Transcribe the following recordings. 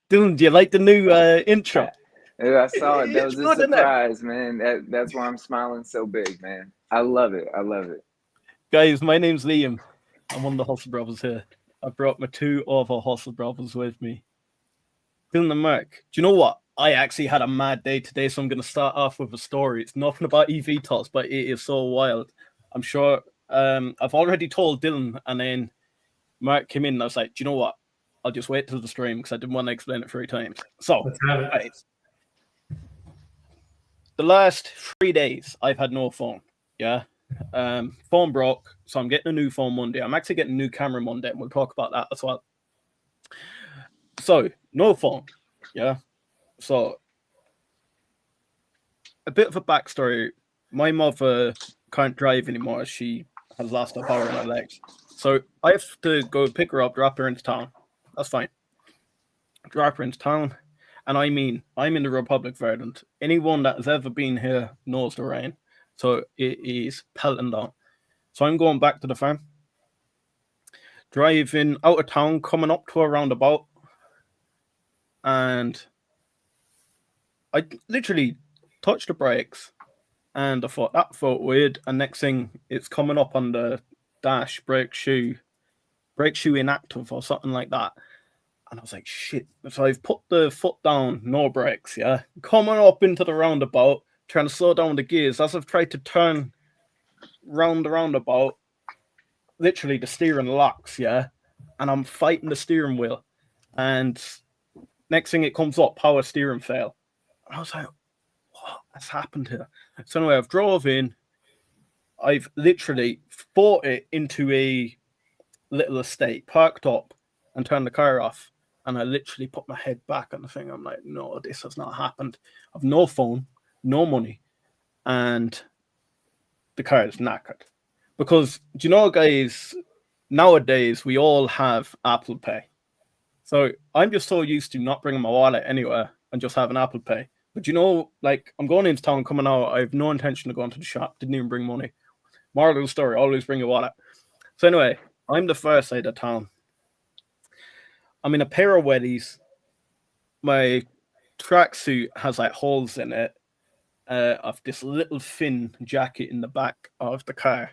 Dylan, do you like the new intro? I saw it. That It's was a good, isn't it? surprise, man. That's why I'm smiling so big, man. I love it. I love it. Guys, my name's Liam. I'm one of the Hustle Brothers here. I brought my two other Hustle Brothers with me. Dylan and Mark, do you know what? I actually had a mad day today, so I'm going to start off with a story. It's nothing about eVTOLs, but it is so wild. I'm sure I've already told Dylan, and then Mark came in and I was like, do you know what? I'll just wait till the stream because I didn't want to explain it 3 times. So, let's have it. Guys, the last 3 days, I've had no phone. Yeah. Phone broke, so I'm getting a new phone Monday. I'm actually getting a new camera Monday, and we'll talk about that as well. So, no phone. Yeah. So, a bit of a backstory. My mother can't drive anymore. She has lost her power in her legs. So, I have to go pick her up, drop her into town. That's fine. Drop her into town. And I mean, I'm in the Republic of Ireland. Anyone that has ever been here knows the rain. So it is pelting down. So I'm going back to the farm. Driving out of town, coming up to a roundabout. And I literally touched the brakes. And I thought, that felt weird. And next thing, it's coming up on the dash, brake shoe inactive or something like that. And I was like, shit. So I've put the foot down, no brakes, yeah. Coming up into the roundabout, trying to slow down the gears. As I've tried to turn round the roundabout, literally the steering locks, yeah. And I'm fighting the steering wheel. And next thing it comes up, power steering fail. And I was like, what has happened here? So anyway, I've drove in. I've literally fought it into a little estate, parked up, and turned the car off. And I literally put my head back on the thing. I'm like, no, this has not happened. I've no phone, no money, and the car is knackered. Because, do you know, guys, nowadays we all have Apple Pay. So I'm just so used to not bringing my wallet anywhere and just having Apple Pay. But you know, like, I'm going into town, coming out, I have no intention of going to the shop, didn't even bring money. Moral of the story, always bring your wallet. So anyway, I'm the first side of town. I'm in a pair of wellies. My tracksuit has like holes in it. Of this little thin jacket in the back of the car.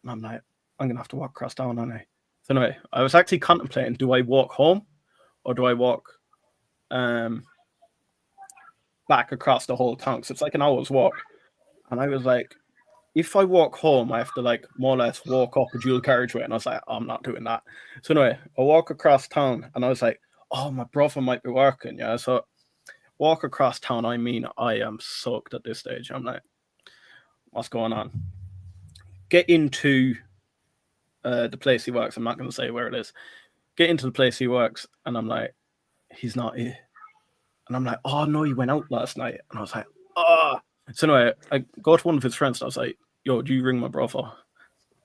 And I'm like, I'm going to have to walk across town, aren't I? So anyway, I was actually contemplating, do I walk home or do I walk back across the whole town? Because it's like an hour's walk. And I was like, if I walk home, I have to like more or less walk up a dual carriageway. And I was like, I'm not doing that. So anyway, I walk across town and I was like, oh, my brother might be working. Yeah. So walk across town. I mean, I am soaked at this stage. I'm like, what's going on? Get into the place he works. I'm not going to say where it is. Get into the place he works. And I'm like, he's not here. And I'm like, oh, no, he went out last night. And I was like, oh. So anyway, I go to one of his friends and I was like, yo, do you ring my brother?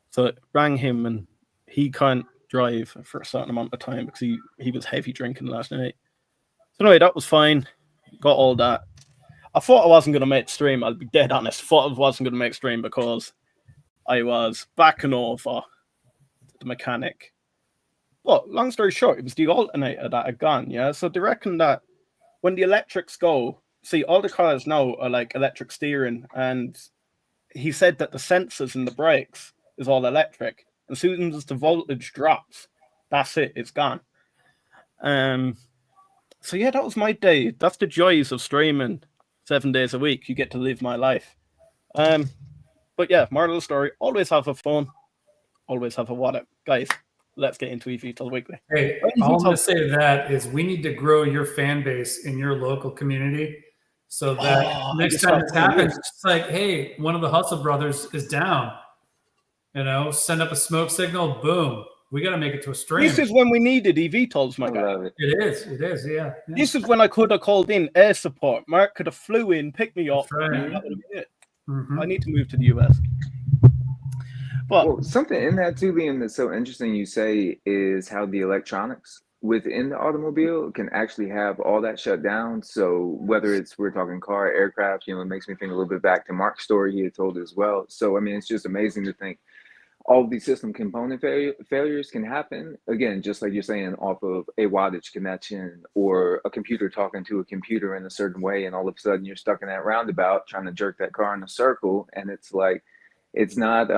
So I rang him and he can't drive for a certain amount of time because he was heavy drinking last night. So anyway, that was fine. Got all that. I thought I wasn't going to make stream. I'll be dead honest. Thought I wasn't going to make stream because I was backing over the mechanic. But long story short, it was the alternator that had gone, yeah? So they reckon that when the electrics go, see, all the cars now are like electric steering, and he said that the sensors in the brakes is all electric. And as soon as the voltage drops, that's it, it's gone. So yeah, that was my day. That's the joys of streaming 7 days a week. You get to live my life. But yeah, moral of the story, always have a phone, always have a wallet. Guys, let's get into eVTOL Weekly. Hey, all I'm going to say to that is we need to grow your fan base in your local community so that next time this happens, it's like, hey, one of the Hustle Brothers is down. You know, send up a smoke signal, boom. We got to make it to a stream. This is when we needed eVTOLs, my guy. It is, yeah. This is when I could have called in air support. Mark could have flew in, picked me up. Right. And that would have been it. I need to move to the US. But well, something in that too, Liam, that's so interesting you say is how the electronics within the automobile can actually have all that shut down. So whether it's, we're talking car, aircraft, you know, it makes me think a little bit back to Mark's story he had told as well. So, I mean, it's just amazing to think all of these system component failures can happen, again, just like you're saying, off of a wattage connection or a computer talking to a computer in a certain way, and all of a sudden you're stuck in that roundabout trying to jerk that car in a circle, and it's like, it's not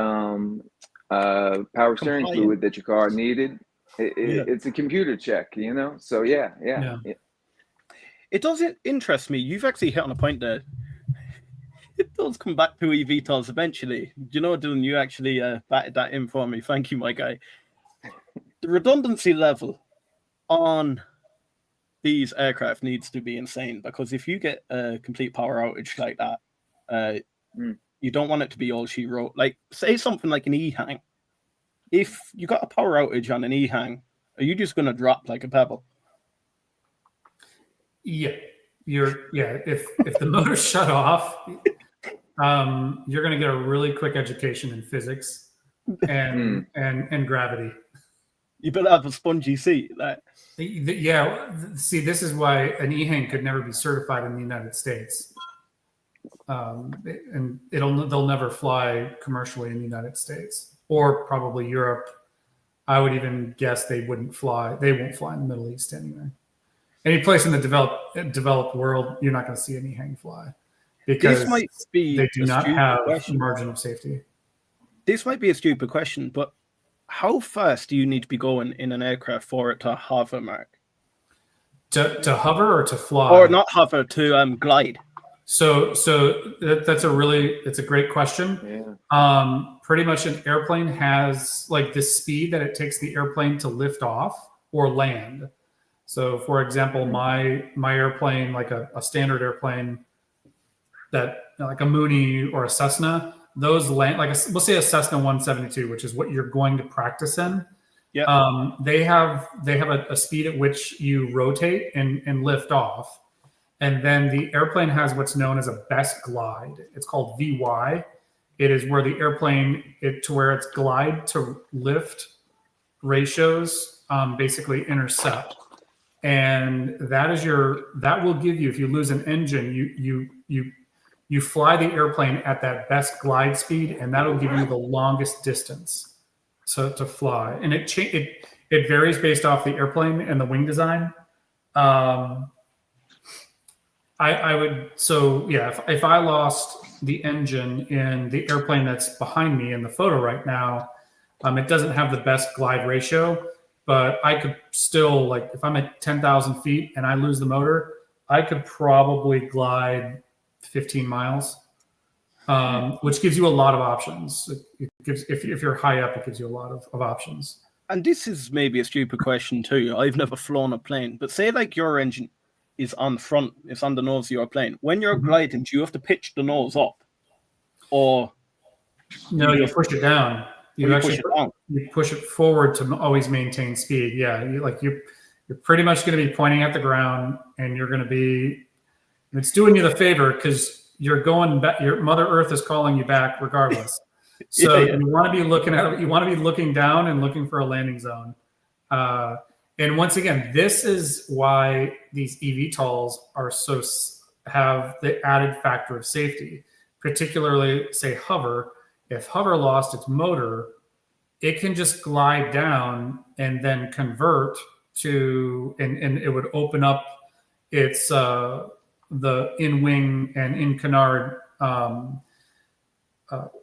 power steering fluid that your car needed. It's a computer check, you know? So yeah. It does interest me. You've actually hit on a point there. It does come back to eVTOLs eventually. Do you know, Dylan, you actually batted that in for me. Thank you, my guy. The redundancy level on these aircraft needs to be insane, because if you get a complete power outage like that, you don't want it to be all she wrote. Like, say something like an E-hang. If you got a power outage on an E-hang, are you just going to drop like a pebble? Yeah. If the motor's shut off, you're going to get a really quick education in physics and gravity. You better have a spongy seat. Yeah. See, this is why an E-hang could never be certified in the United States. And they'll never fly commercially in the United States, or probably Europe. I would even guess they won't fly in the Middle East anyway. Any place in the developed world, you're not going to see any hang fly, because they do not have a margin of safety. This might be a stupid question, but how fast do you need to be going in an aircraft for it to hover, Mark? To hover or to fly? Or not hover, to glide. So that's a great question. Yeah. Pretty much an airplane has like the speed that it takes the airplane to lift off or land. So, for example, my airplane, like a standard airplane, that like a Mooney or a Cessna, those land like we'll say a Cessna 172, which is what you're going to practice in. Yeah. They have a speed at which you rotate and lift off, and then the airplane has what's known as a best glide. It's called VY. It is where the airplane to where its glide to lift ratios basically intercept. And that will give you, if you lose an engine, you fly the airplane at that best glide speed, and that'll give you the longest distance to fly. And it varies based off the airplane and the wing design. If I lost the engine in the airplane that's behind me in the photo right now, it doesn't have the best glide ratio. But I could still, like, if I'm at 10,000 feet and I lose the motor, I could probably glide 15 miles, which gives you a lot of options. It gives, if you're high up, it gives you a lot of options. And this is maybe a stupid question too. I've never flown a plane, but say like your engine is on front, it's on the nose of your plane. When you're gliding, do you have to pitch the nose up? Or no, you push it down. You push it forward to always maintain speed. Yeah, you're pretty much going to be pointing at the ground, and you're going to be. It's doing you the favor because you're going back. Your Mother Earth is calling you back regardless. So you want to be looking at it. You want to be looking down and looking for a landing zone. And once again, this is why these eVTOLs have the added factor of safety, particularly say hover. If hover lost its motor, it can just glide down and then convert to, and it would open up its the in-wing and in-canard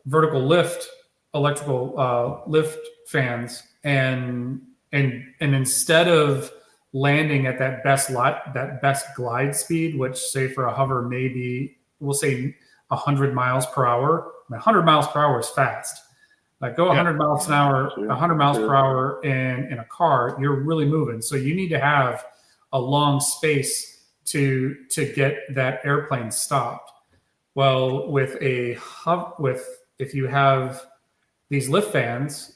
vertical lift, electrical lift fans, and instead of landing at that best glide speed, which say for a hover maybe we'll say 100 miles per hour. 100 miles per hour is fast. Like go 100 miles an hour, 100 miles per hour in a car, you're really moving. So you need to have a long space to get that airplane stopped. Well, if you have these lift fans,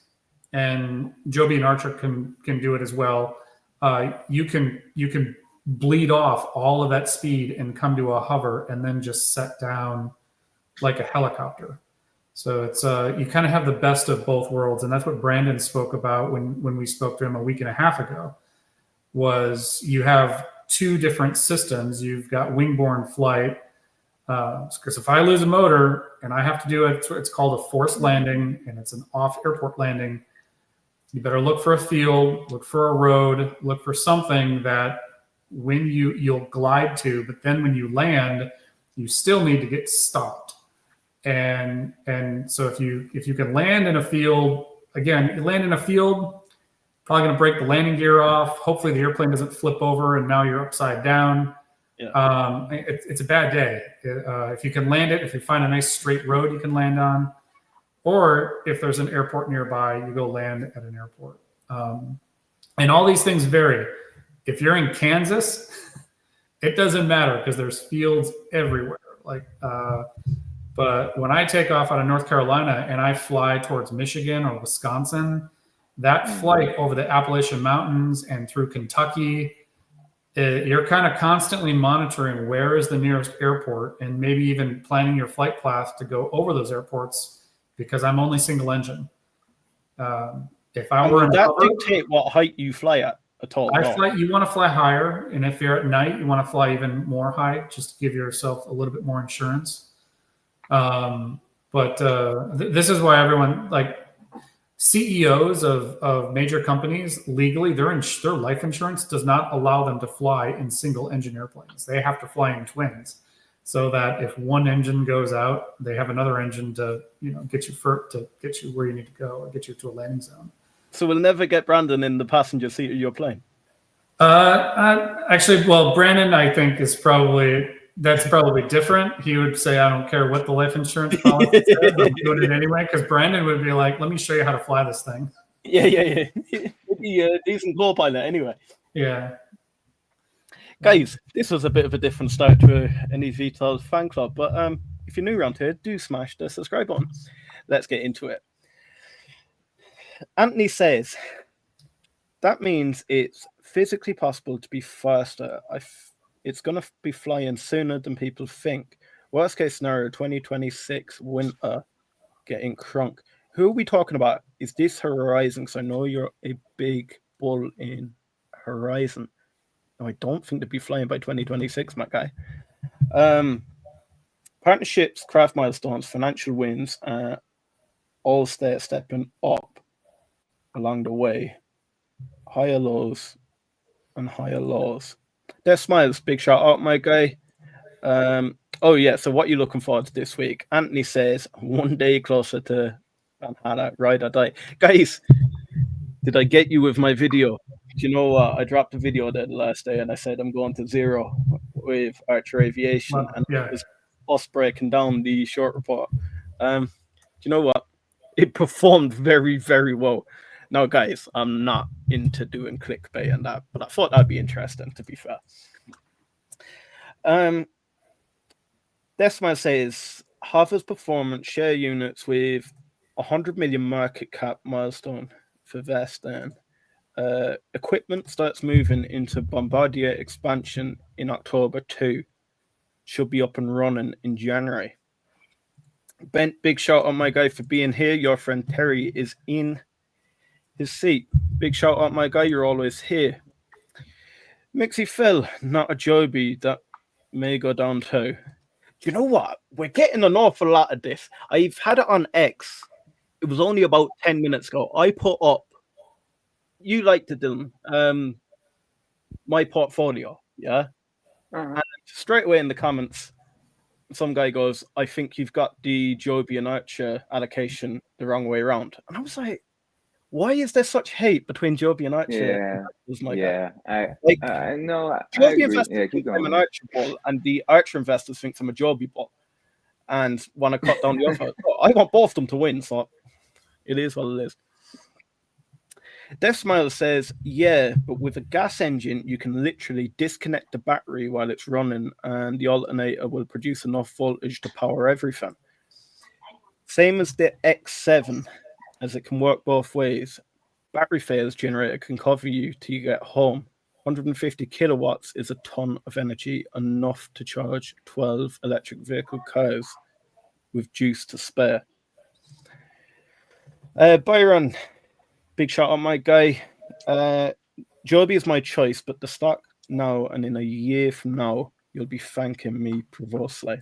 and Joby and Archer can do it as well, you can bleed off all of that speed and come to a hover and then just set down like a helicopter. So it's you kind of have the best of both worlds, and that's what Brandon spoke about when we spoke to him a week and a half ago. Was you have two different systems. You've got wingborne flight, Because if I lose a motor and I have to do it, it's called a forced landing, and it's an off-airport landing. You better look for a field, look for a road, look for something that when you'll glide to, but then when you land, you still need to get stopped. And so if you can land in a field, again, you land in a field, probably going to break the landing gear off. Hopefully the airplane doesn't flip over and now you're upside down. Yeah. It's a bad day. If you can land it, if you find a nice straight road you can land on, or if there's an airport nearby, you go land at an airport. And all these things vary. If you're in Kansas, it doesn't matter because there's fields everywhere. But when I take off out of North Carolina and I fly towards Michigan or Wisconsin, that flight over the Appalachian Mountains and through Kentucky, you're kind of constantly monitoring where is the nearest airport and maybe even planning your flight path to go over those airports, because I'm only single engine. If I were that dictate what height you fly at all? You want to fly higher, and if you're at night, you want to fly even more high, just to give yourself a little bit more insurance. This is why everyone, like CEOs of major companies, legally their life insurance does not allow them to fly in single engine airplanes. They have to fly in twins, so that if one engine goes out, they have another engine to get you where you need to go or get you to a landing zone. So we'll never get Brandon in the passenger seat of your plane. Actually, well, Brandon, I think that's probably different. He would say, I don't care what the life insurance policy says, I'm doing it anyway. Because Brandon would be like, let me show you how to fly this thing. Yeah. He'd be a decent co-pilot anyway. Yeah. Guys, this was a bit of a different start to an eVTOL fan club. But if you're new around here, do smash the subscribe button. Let's get into it. Anthony says, that means it's physically possible to be faster. It's going to be flying sooner than people think. Worst case scenario, 2026 winter, getting crunk. Who are we talking about? Is this Horizon? Because I know you're a big bull in Horizon. No, I don't think they'll be flying by 2026, my guy. Partnerships, craft milestones, financial wins, all stepping up along the way. Higher lows and higher lows. Their smiles, big shout out, my guy. So what are you looking forward to this week? Anthony says, one day closer to Valhalla, ride or die. Guys, did I get you with my video? Do you know what? I dropped a video there the last day and I said I'm going to zero with Archer Aviation, and it was us breaking down the short report. Do you know what? It performed very, very well. Now, guys, I'm not into doing clickbait and that, but I thought that'd be interesting, to be fair. Desma says, HOVR's performance share units with 100 million market cap milestone for Vestan. Equipment starts moving into Bombardier expansion in October 2. Should be up and running in January. Bent, big shout out, my guy, for being here. Your friend Terry is in his seat. Big shout out, my guy. You're always here. Mixie Phil, not a Joby that may go down too. You know what? We're getting an awful lot of this. I've had it on X. It was only about 10 minutes ago. I put up, you like to do my portfolio, yeah? And straight away in the comments, some guy goes, I think you've got the Joby and Archer allocation the wrong way around. And I was like, why is there such hate between Joby and Archer? I know. Joby investors think I'm an Archer bull, and the Archer investors think I'm a Joby bull, and want to cut down the offer. I want both of them to win, so it is what it is. Death Smile says, yeah, but with a gas engine, you can literally disconnect the battery while it's running, and the alternator will produce enough voltage to power everything. Same as the X7. As it can work both ways. Battery fails generator can cover you till you get home. 150 kilowatts is a ton of energy, enough to charge 12 electric vehicle cars with juice to spare. Byron, big shout out, my guy. Joby is my choice, but the stock now and in a year from now, you'll be thanking me provosely.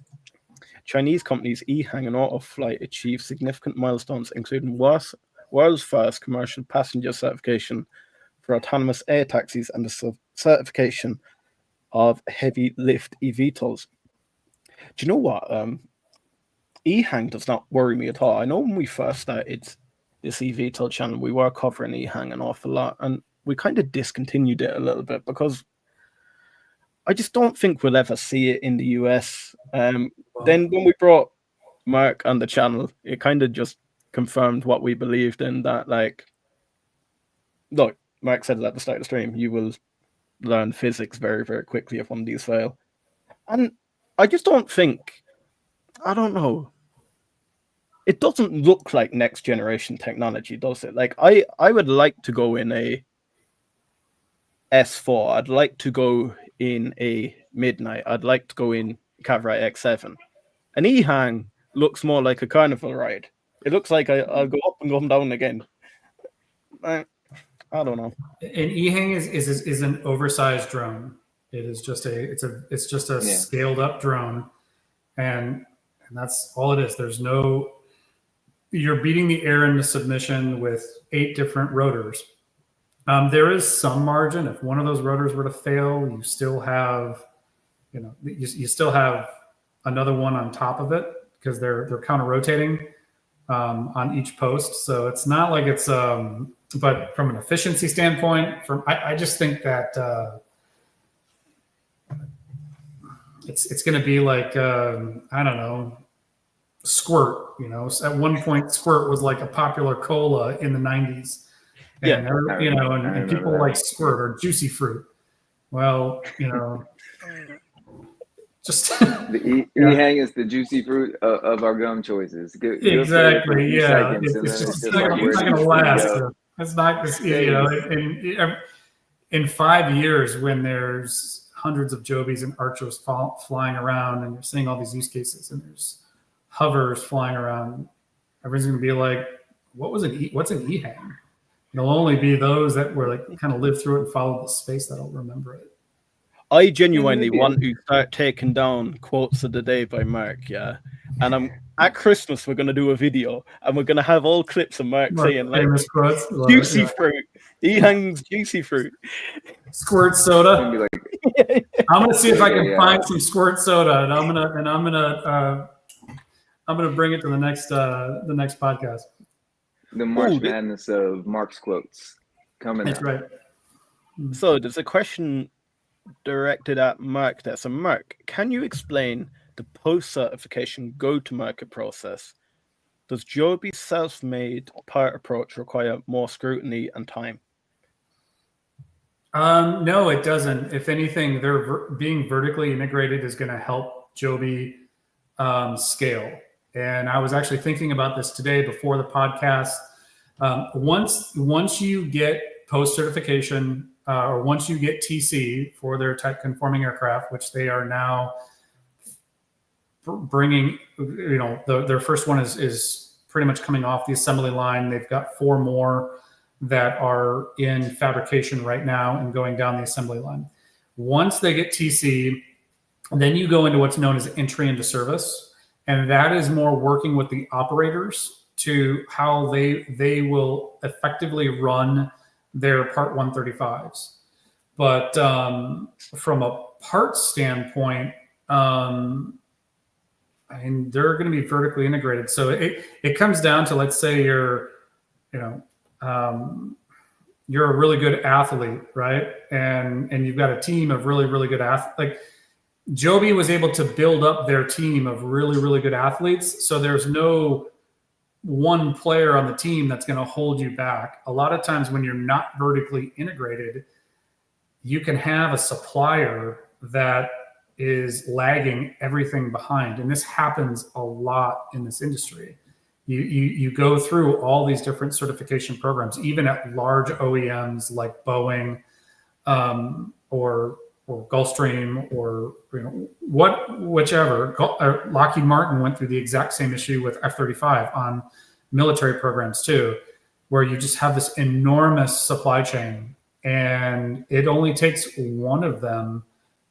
Chinese companies EHang and Autoflight achieved significant milestones, including world's first commercial passenger certification for autonomous air taxis and the certification of heavy lift eVTOLs. Do you know what? EHang does not worry me at all. I know when we first started this eVTOL channel, we were covering EHang an awful lot, and we kind of discontinued it a little bit because I just don't think we'll ever see it in the US. Then when we brought Mark on the channel, it kind of just confirmed what we believed in, that, like, look, Mark said it at the start of the stream, you will learn physics very, very quickly if one of these fail. And I just don't think, I don't know, it doesn't look like next generation technology, does it? Like, I would like to go in a S4. I'd like to go in a Midnight. I'd like to go in Cavorite X7. An EHang looks more like a carnival ride. It looks like I'll go up and come down again. I don't know. An EHang is an oversized drone. It is just a scaled up drone, and that's all it is. There's no, you're beating the air into submission with 8 different rotors. There is some margin. If one of those rotors were to fail, you still have, you still have another one on top of it because they're counter rotating on each post. So it's not like it's, but from an efficiency standpoint, I just think that it's going to be like, I don't know, Squirt. At one point, Squirt was like a popular cola in the 90s. And, and people like Squirt or Juicy Fruit. Well, just the EHang is the juicy fruit of our gum choices. Exactly. Yeah, it's not going to last. It's not just, in 5 years when there's hundreds of Jobies and Archers flying around, and you're seeing all these use cases, and there's hovers flying around, everyone's going to be like, what's an EHang? It'll only be those that were like kind of lived through it and followed the space that'll remember it. I genuinely want to start taking down quotes of the day by Mark, yeah. And at Christmas we're gonna do a video and we're gonna have all clips of Mark saying like quotes. Juicy fruit. EHang's juicy fruit. Squirt soda. I'm gonna see if I can find some Squirt soda, and I'm gonna bring it to the next podcast. The March Madness of Mark's quotes coming. That's right. So there's a question directed at Mark there. So Mark, can you explain the post-certification go-to-market process? Does Joby's self-made part approach require more scrutiny and time? No, it doesn't. If anything, they're being vertically integrated is going to help Joby scale. And I was actually thinking about this today before the podcast. Once you get post-certification, or once you get TC for their type conforming aircraft, which they are now bringing, their first one is pretty much coming off the assembly line. They've got 4 more that are in fabrication right now and going down the assembly line. Once they get TC, then you go into what's known as entry into service. And that is more working with the operators to how they will effectively run their Part 135s. But from a parts standpoint, they're going to be vertically integrated. So it comes down to, let's say you're a really good athlete, right? And you've got a team of really, really good athletes. Like Joby was able to build up their team of really, really good athletes. So there's no one player on the team that's going to hold you back. A lot of times when you're not vertically integrated, you can have a supplier that is lagging everything behind. And this happens a lot in this industry. You go through all these different certification programs, even at large OEMs like Boeing or Gulfstream or whichever. Lockheed Martin went through the exact same issue with F-35 on military programs too, where you just have this enormous supply chain, and it only takes one of them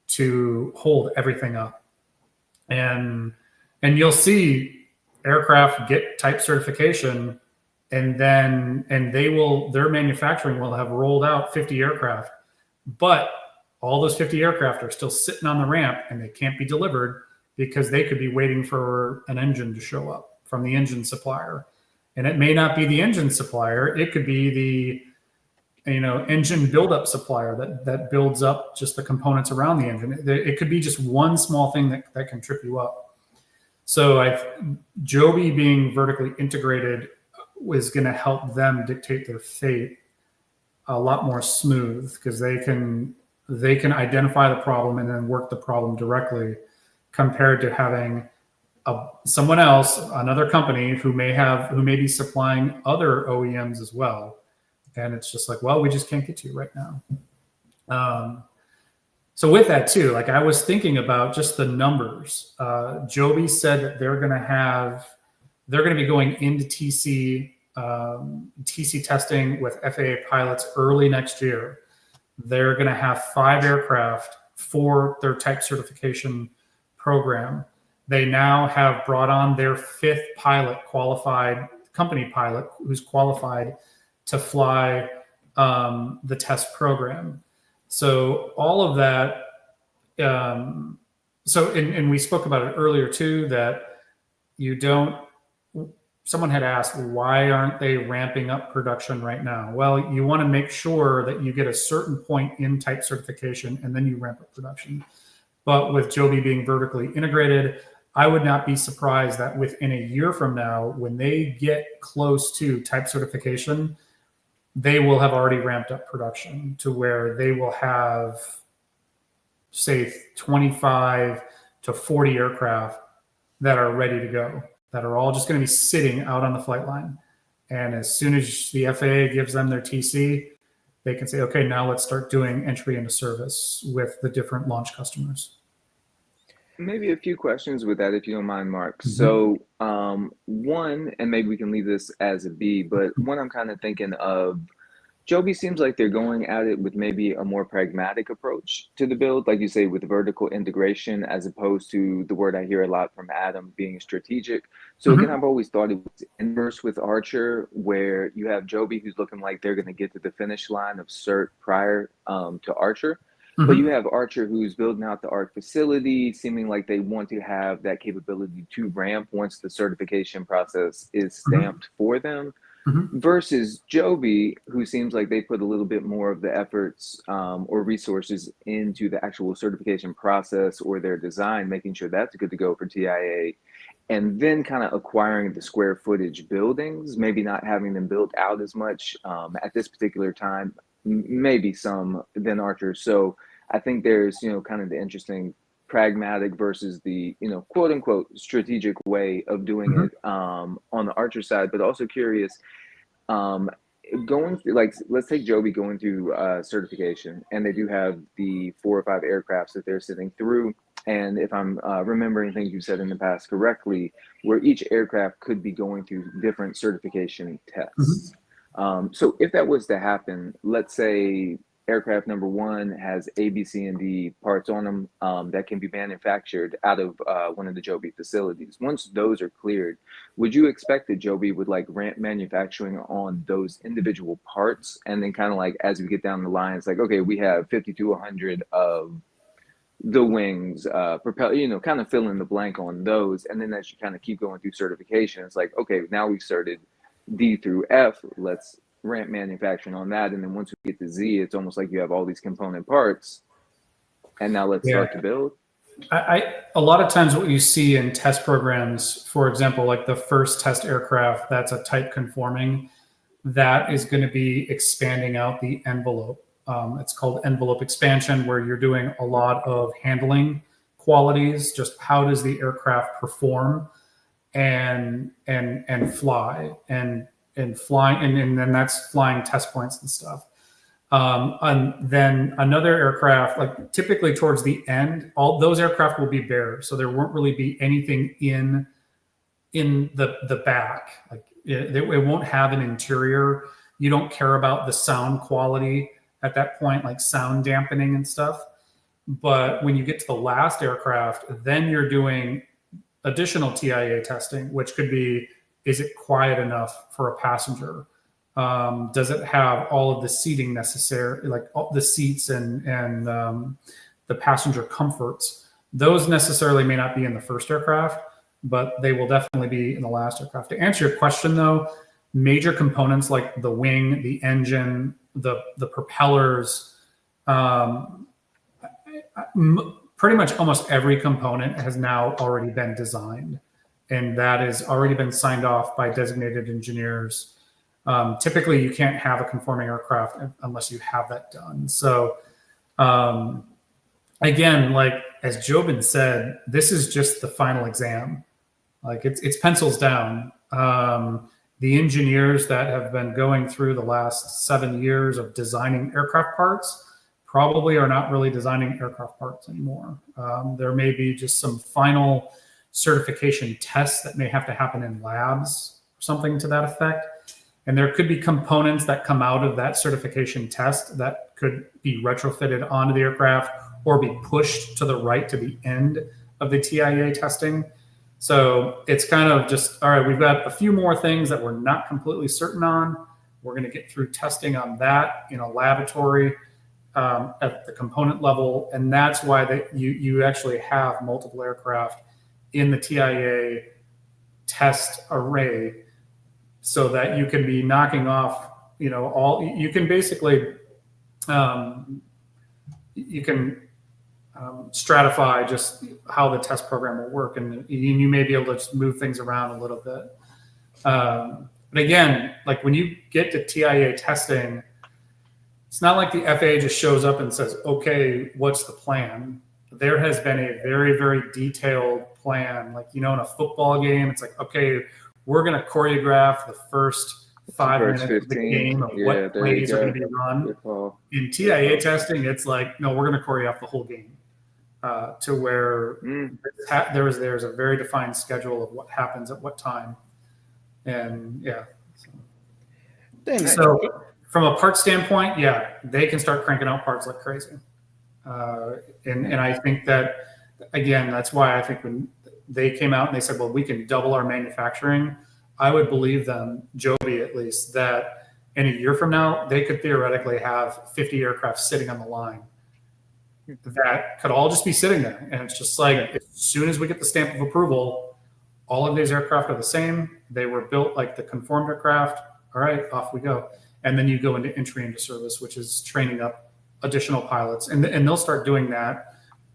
to hold everything up. And And you'll see aircraft get type certification, and their manufacturing will have rolled out 50 aircraft, but all those 50 aircraft are still sitting on the ramp and they can't be delivered because they could be waiting for an engine to show up from the engine supplier. And it may not be the engine supplier. It could be the engine buildup supplier that builds up just the components around the engine. It could be just one small thing that can trip you up. So Joby being vertically integrated is going to help them dictate their fate a lot more smooth, because they can identify the problem and then work the problem directly, compared to having someone else, another company who may be supplying other OEMs as well. And it's just like, well, we just can't get to you right now. So with that too, like I was thinking about just the numbers. Joby said that they're going to be going into TC testing with FAA pilots early next year. They're going to have 5 aircraft for their type certification program. They now have brought on their 5th company pilot who's qualified to fly the test program. So all of that. And we spoke about it earlier too, that someone had asked, why aren't they ramping up production right now? Well, you want to make sure that you get a certain point in type certification and then you ramp up production. But with Joby being vertically integrated, I would not be surprised that within a year from now, when they get close to type certification, they will have already ramped up production to where they will have, say, 25 to 40 aircraft that are ready to go, that are all just going to be sitting out on the flight line. And as soon as the FAA gives them their TC, they can say, okay, now let's start doing entry into service with the different launch customers. Maybe a few questions with that, if you don't mind, Mark. So one, and maybe we can leave this as a B, but one, I'm kind of thinking of, Joby seems like they're going at it with maybe a more pragmatic approach to the build, like you say, with vertical integration, as opposed to the word I hear a lot from Adam, being strategic. So again, I've always thought it was inverse with Archer, where you have Joby who's looking like they're going to get to the finish line of cert prior to Archer. But you have Archer who's building out the ARC facility, seeming like they want to have that capability to ramp once the certification process is stamped for them, versus Joby, who seems like they put a little bit more of the efforts or resources into the actual certification process or their design, making sure that's good to go for TIA, and then kind of acquiring the square footage buildings, maybe not having them built out as much at this particular time, maybe some than Archer. So I think there's, kind of the interesting pragmatic versus the, quote unquote, strategic way of doing it on the Archer side, but also curious, going through, like, let's take Joby going through certification, and they do have the 4 or 5 aircrafts that they're sitting through. And if I'm remembering things you said in the past correctly, where each aircraft could be going through different certification tests. So if that was to happen, let's say aircraft number 1 has A, B, C, and D parts on them that can be manufactured out of one of the Joby facilities. Once those are cleared, would you expect that Joby would like ramp manufacturing on those individual parts? And then kind of like, as we get down the line, it's like, okay, we have 50 to 100 of the wings, propeller, kind of fill in the blank on those. And then as you kind of keep going through certification, it's like, okay, now we've started D through F, let's ramp manufacturing on that. And then once we get to Z, it's almost like you have all these component parts, and now let's start to build. A lot of times what you see in test programs, for example, like the first test aircraft that's a type conforming, that is going to be expanding out the envelope. It's called envelope expansion, where you're doing a lot of handling qualities, just how does the aircraft perform and fly and flying, and then that's flying test points and stuff. And then another aircraft, like typically towards the end, all those aircraft will be bare, so there won't really be anything in the back. Like it won't have an interior. You don't care about the sound quality at that point, like sound dampening and stuff. But when you get to the last aircraft, then you're doing additional TIA testing, which could be, is it quiet enough for a passenger? Does it have all of the seating necessary, like all the seats and the passenger comforts? Those necessarily may not be in the first aircraft, but they will definitely be in the last aircraft. To answer your question, though, major components like the wing, the engine, the propellers, pretty much almost every component has now already been designed, and that has already been signed off by designated engineers. Typically, you can't have a conforming aircraft unless you have that done. So, again, like as Jobin said, this is just the final exam. Like it's pencils down. The engineers that have been going through the last 7 years of designing aircraft parts probably are not really designing aircraft parts anymore. There may be just some final certification tests that may have to happen in labs, something to that effect. And there could be components that come out of that certification test that could be retrofitted onto the aircraft or be pushed to the right to the end of the TIA testing. So it's kind of just, all right, we've got a few more things that we're not completely certain on. We're going to get through testing on that in a laboratory at the component level. And that's why you actually have multiple aircraft in the TIA test array so that you can be knocking off, you can basically, you can stratify just how the test program will work, and you may be able to just move things around a little bit. But again, like when you get to TIA testing, it's not like the FAA just shows up and says, okay, what's the plan? There has been a very, very detailed plan. Like, in a football game, it's like, okay, we're going to choreograph the first 5 minutes 15, of the game of what plays are going to be run. In TIA testing, it's like, no, we're going to choreograph the whole game to where there's a very defined schedule of what happens at what time. And yeah. So from a part standpoint, yeah, they can start cranking out parts like crazy. And I think that, again, that's why I think when they came out and they said, well, we can double our manufacturing, I would believe them, Joby at least, that in a year from now, they could theoretically have 50 aircraft sitting on the line that could all just be sitting there. And it's just like, as soon as we get the stamp of approval, all of these aircraft are the same. They were built like the conformed aircraft. All right, off we go. And then you go into entry into service, which is training up additional pilots. And they'll start doing that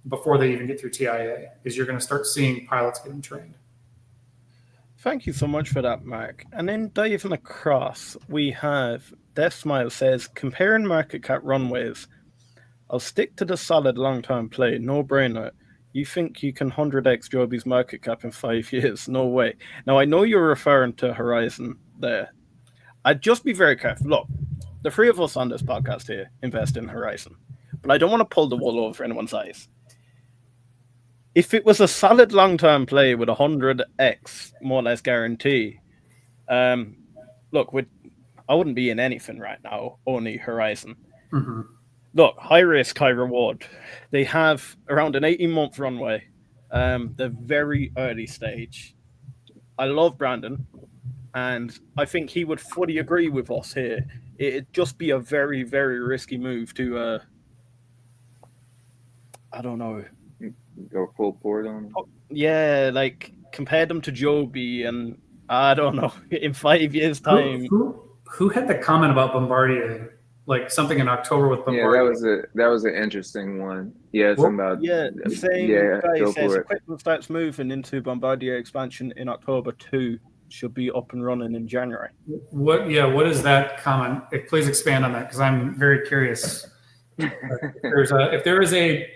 before they even get through TIA, is you're going to start seeing pilots getting trained. Thank you so much for that, Mark. And then diving across, we have Death Smile says, comparing market cap runways, I'll stick to the solid long-term play, no brainer. You think you can 100x Joby's market cap in 5 years? No way. Now, I know you're referring to Horizon there. I'd just be very careful. Look, the three of us on this podcast here invest in Horizon, but I don't want to pull the wool over anyone's eyes. If it was a solid long-term play with 100x more or less guarantee, look, I wouldn't be in anything right now, only Horizon. Mm-hmm. Look, high risk, high reward. They have around an 18-month runway. The very early stage. I love Brandon, and I think he would fully agree with us here. It'd just be a very, very risky move to, I don't know. Go full port on them. Yeah, like compare them to Joby, and I don't know, in 5 years' time. Who had the comment about Bombardier? Like something in October with Bombardier. Yeah, that was an interesting one. Yeah, something about same guy says equipment starts moving into Bombardier expansion in October 2. Should be up and running in January. What is that comment? Please expand on that, because I'm very curious. If there is a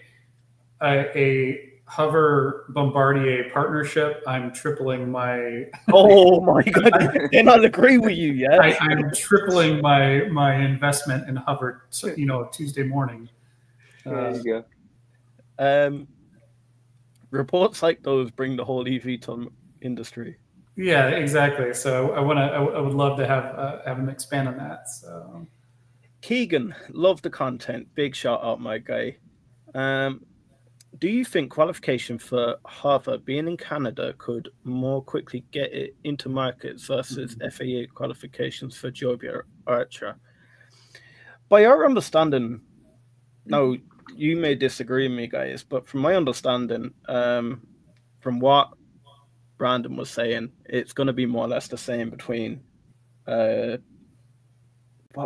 HOVR Bombardier partnership, I'm tripling my. Oh my God! Then I'll agree with you. Yeah, I'm tripling my investment in HOVR. Tuesday morning. There you go. Reports like those bring the whole eVTOL industry. Yeah, exactly. So I would love to have him expand on that. So Keegan, love the content. Big shout out, my guy. do you think qualification for HOVR being in Canada could more quickly get it into markets versus FAA qualifications for Joby or Archer? By our understanding, now you may disagree with me, guys, but from my understanding, from what Brandon was saying, it's going to be more or less the same between what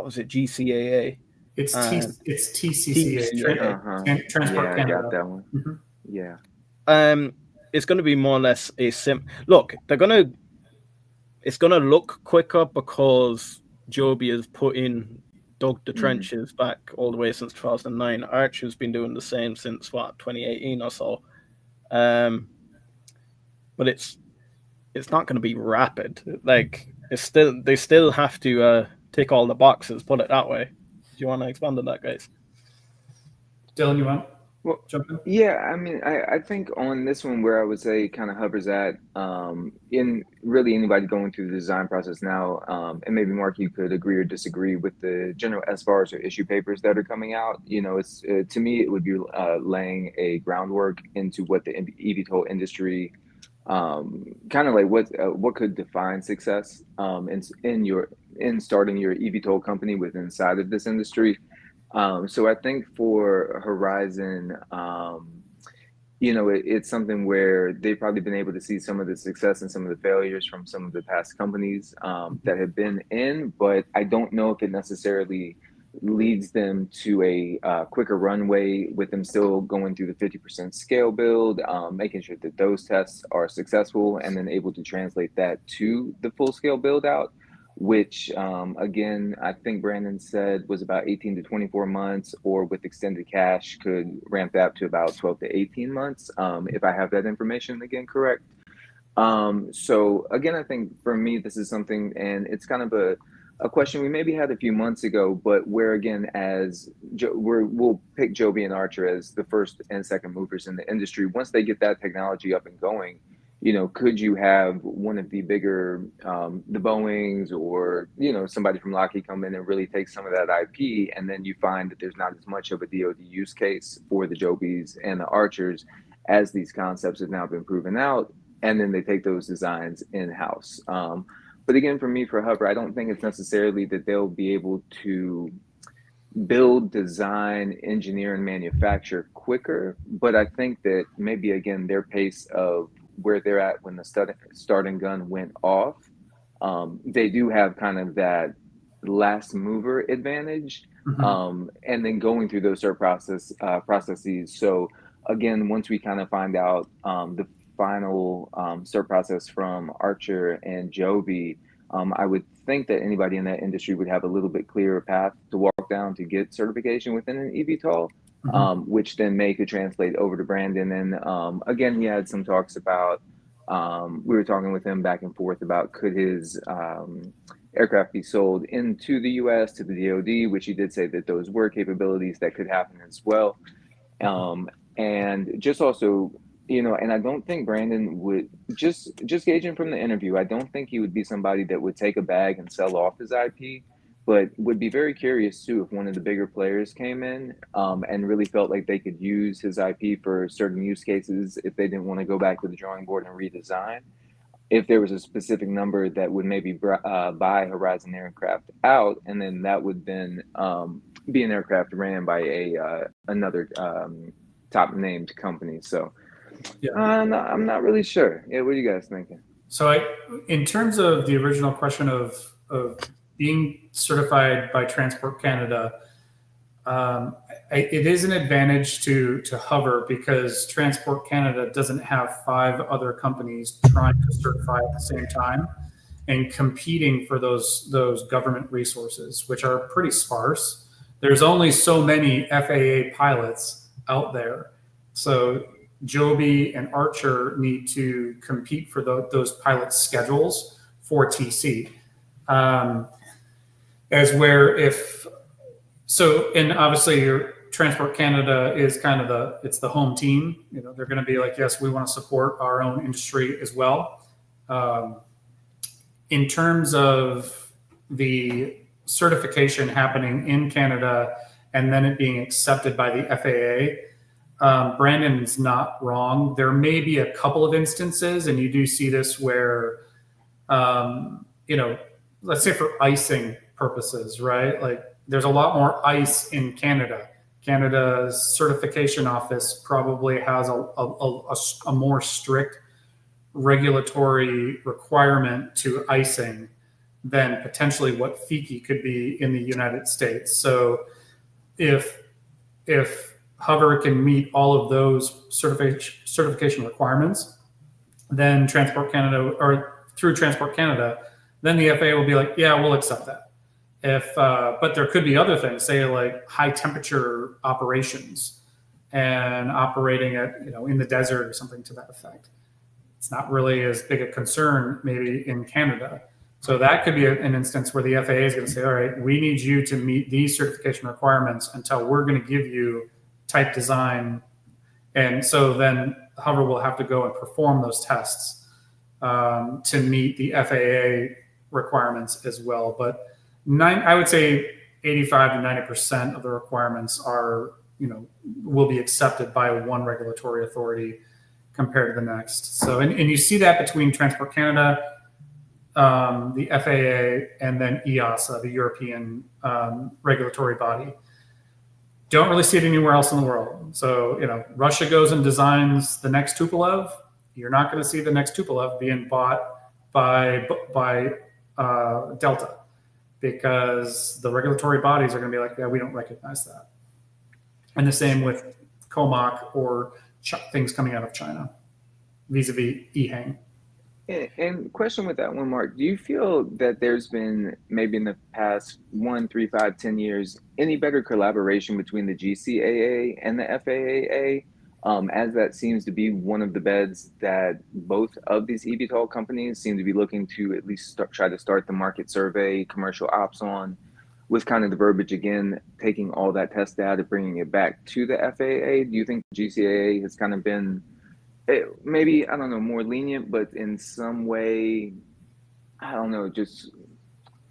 was it, GCAA? It's TCCA, TCCA. Transport Yeah, Canada. I got that one. Mm-hmm. Yeah. It's going to be more or less a look. It's going to look quicker because Joby has dug the trenches back all the way since 2009. Archer's been doing the same since 2018 or so. But it's not going to be rapid. Like they still have to tick all the boxes. Put it that way. Do you want to expand on that, guys? Dylan, you want? Well, jump in? yeah, I mean, I think on this one where I would say kind of hovers at in really anybody going through the design process now, and maybe Mark, you could agree or disagree with the general SFARs or issue papers that are coming out. You know, it's to me it would be laying a groundwork into what the eVTOL industry kind of like what could define success in starting your eVTOL company within inside of this industry. So I think for Horizon, you know, it's something where they've probably been able to see some of the success and some of the failures from some of the past companies that have been in, but I don't know if it necessarily leads them to a quicker runway with them still going through the 50% scale build, making sure that those tests are successful and then able to translate that to the full scale build out, which again, I think Brandon said was about 18 to 24 months, or with extended cash could ramp that up to about 12 to 18 months, if I have that information again correct. So again, I think for me, this is something, and it's kind of a question we maybe had a few months ago, but where again, we'll pick Joby and Archer as the first and second movers in the industry. Once they get that technology up and going, you know, could you have one of the bigger, the Boeings or, you know, somebody from Lockheed come in and really take some of that IP, and then you find that there's not as much of a DoD use case for the Jobys and the Archers as these concepts have now been proven out, and then they take those designs in-house. But again, for me, for HOVR, I don't think it's necessarily that they'll be able to build, design, engineer, and manufacture quicker. But I think that maybe, again, their pace of where they're at when the starting gun went off, they do have kind of that last mover advantage, and then going through those cert processes. So again, once we kind of find out the final cert process from Archer and Joby, I would think that anybody in that industry would have a little bit clearer path to walk down to get certification within an eVTOL, which then could translate over to Brandon. And again, he had some talks about, we were talking with him back and forth about could his aircraft be sold into the US to the DoD, which he did say that those were capabilities that could happen as well. And just also, you know, and I don't think Brandon would, just gauging from the interview, I don't think he would be somebody that would take a bag and sell off his IP, but would be very curious too if one of the bigger players came in and really felt like they could use his IP for certain use cases if they didn't want to go back to the drawing board and redesign. If there was a specific number that would maybe buy Horizon aircraft out, and then that would then be an aircraft ran by another top named company. So yeah, I'm not really sure. Yeah, what are you guys thinking? So in terms of the original question of being certified by Transport Canada, it is an advantage to HOVR because Transport Canada doesn't have 5 other companies trying to certify at the same time and competing for those government resources, which are pretty sparse. There's only so many FAA pilots out there. So Joby and Archer need to compete for those pilot schedules for TC. As where and obviously your Transport Canada is kind of it's the home team. You know, they're going to be like, yes, we want to support our own industry as well. In terms of the certification happening in Canada and then it being accepted by the FAA, Brandon's not wrong. There may be a couple of instances, and you do see this where, let's say for icing purposes, right? Like there's a lot more ice in Canada. Canada's certification office probably has a more strict regulatory requirement to icing than potentially what FIKI could be in the United States. So if HOVR can meet all of those certification requirements, then Transport Canada, or through Transport Canada, then the FAA will be like, yeah, we'll accept that. But there could be other things, say like high temperature operations and operating at, in the desert or something to that effect. It's not really as big a concern maybe in Canada. So that could be an instance where the FAA is going to say, all right, we need you to meet these certification requirements until we're going to give you type design. And so then HOVR will have to go and perform those tests to meet the FAA requirements as well. But I would say 85 to 90% of the requirements are, will be accepted by one regulatory authority compared to the next. So, and you see that between Transport Canada, the FAA, and then EASA, the European regulatory body. Don't really see it anywhere else in the world. So, Russia goes and designs the next Tupolev. You're not going to see the next Tupolev being bought by Delta, because the regulatory bodies are going to be like, yeah, we don't recognize that. And the same with COMAC or things coming out of China vis-a-vis EHang. And question with that one, Mark, do you feel that there's been maybe in the past 1, 3, 5, 10 years, any better collaboration between the GCAA and the FAA, as that seems to be one of the beds that both of these eVTOL companies seem to be looking to at least try to start the market survey, commercial ops on, with kind of the verbiage, again, taking all that test data, bringing it back to the FAA? Do you think GCAA has kind of been maybe, I don't know, more lenient, but in some way, I don't know, just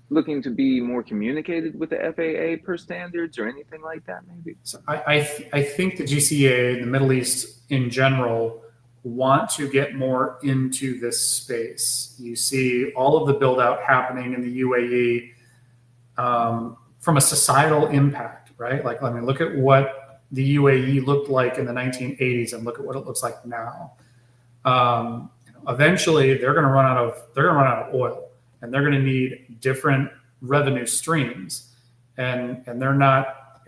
looking to be more communicated with the FAA per standards or anything like that, maybe? So I think the GCAA, the Middle East in general, want to get more into this space. You see all of the build out happening in the UAE from a societal impact, right? Like, I mean, look at what the UAE looked like in the 1980s and look at what it looks like now. Eventually they're going to run out of oil, and they're going to need different revenue streams. And they're not,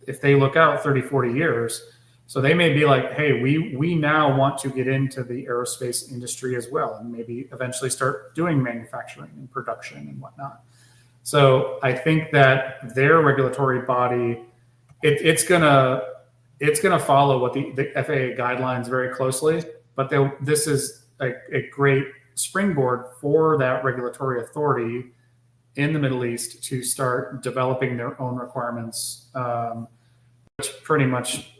if they look out 30, 40 years, so they may be like, hey, we now want to get into the aerospace industry as well, and maybe eventually start doing manufacturing and production and whatnot. So I think that their regulatory body, it's gonna follow what the FAA guidelines very closely, but this is a great springboard for that regulatory authority in the Middle East to start developing their own requirements, which pretty much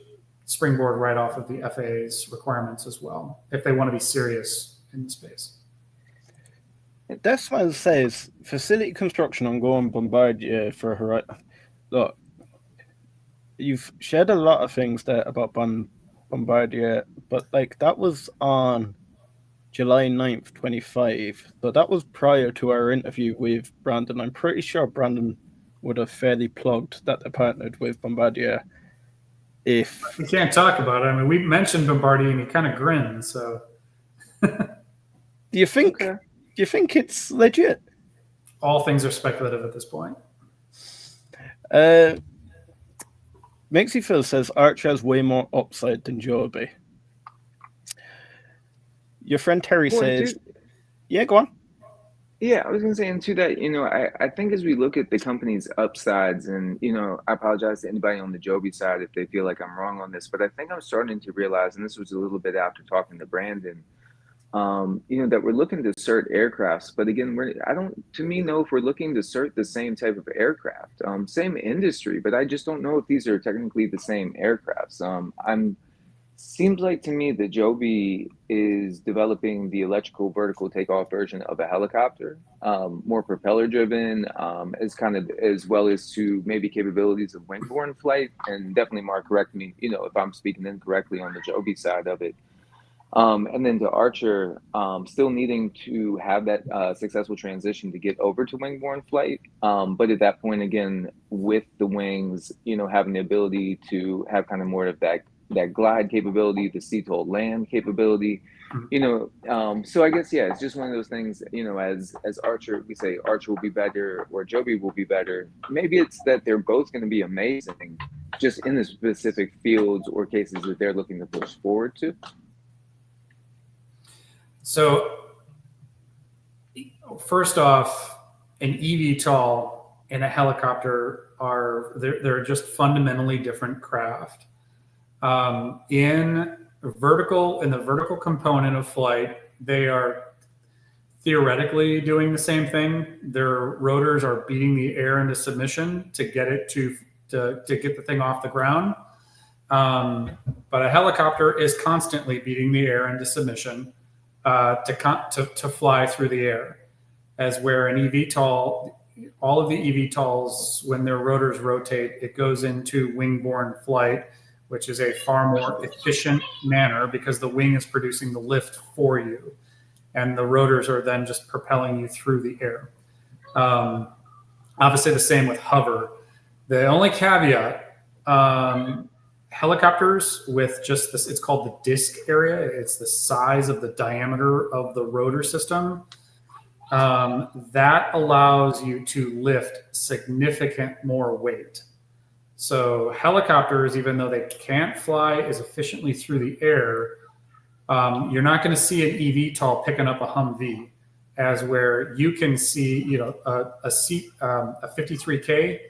springboard right off of the FAA's requirements as well, if they want to be serious in the space. That's what it says. Facility construction ongoing, Bombardier for Horizon. Look, you've shared a lot of things there about Bombardier, but like that was on July 9th, 25. So that was prior to our interview with Brandon. I'm pretty sure Brandon would have fairly plugged that they partnered with Bombardier. If we can't talk about it, I mean, we mentioned Bombardier and he kind of grinned. So, do you think? Okay. Do you think it's legit? All things are speculative at this point. Mixie says Archer has way more upside than Joby. Your friend Terry says, yeah, go on. Yeah, I was going to say, and to that, I think as we look at the company's upsides, and, I apologize to anybody on the Joby side if they feel like I'm wrong on this, but I think I'm starting to realize, and this was a little bit after talking to Brandon, that we're looking to cert aircrafts, but again, I don't know if we're looking to cert the same type of aircraft, same industry, but I just don't know if these are technically the same aircrafts. I'm Seems like to me that Joby is developing the electrical vertical takeoff version of a helicopter, more propeller driven, as kind of as well as to maybe capabilities of wingborne flight. And definitely, Mark, correct me, you know, if I'm speaking incorrectly on the Joby side of it. And then to Archer, still needing to have that successful transition to get over to wingborne flight. But at that point, again, with the wings, you know, having the ability to have kind of more of that glide capability, the CTOL land capability, you know. So I guess, yeah, it's just one of those things, you know, as Archer, we say Archer will be better or Joby will be better. Maybe it's that they're both going to be amazing just in the specific fields or cases that they're looking to push forward to. So first off, an eVTOL and a helicopter they're just fundamentally different craft. In the vertical component of flight, they are theoretically doing the same thing. Their rotors are beating the air into submission to get it to get the thing off the ground. But a helicopter is constantly beating the air into submission to fly through the air. As where an eVTOL, all of the eVTOLs, when their rotors rotate, it goes into wing-borne flight, which is a far more efficient manner because the wing is producing the lift for you, and the rotors are then just propelling you through the air. Obviously, the same with hover. The only caveat, helicopters with just this, it's called the disc area. It's the size of the diameter of the rotor system. That allows you to lift significant more weight. So helicopters, even though they can't fly as efficiently through the air, you're not going to see an eVTOL picking up a Humvee, as where you can see, you know, a 53K,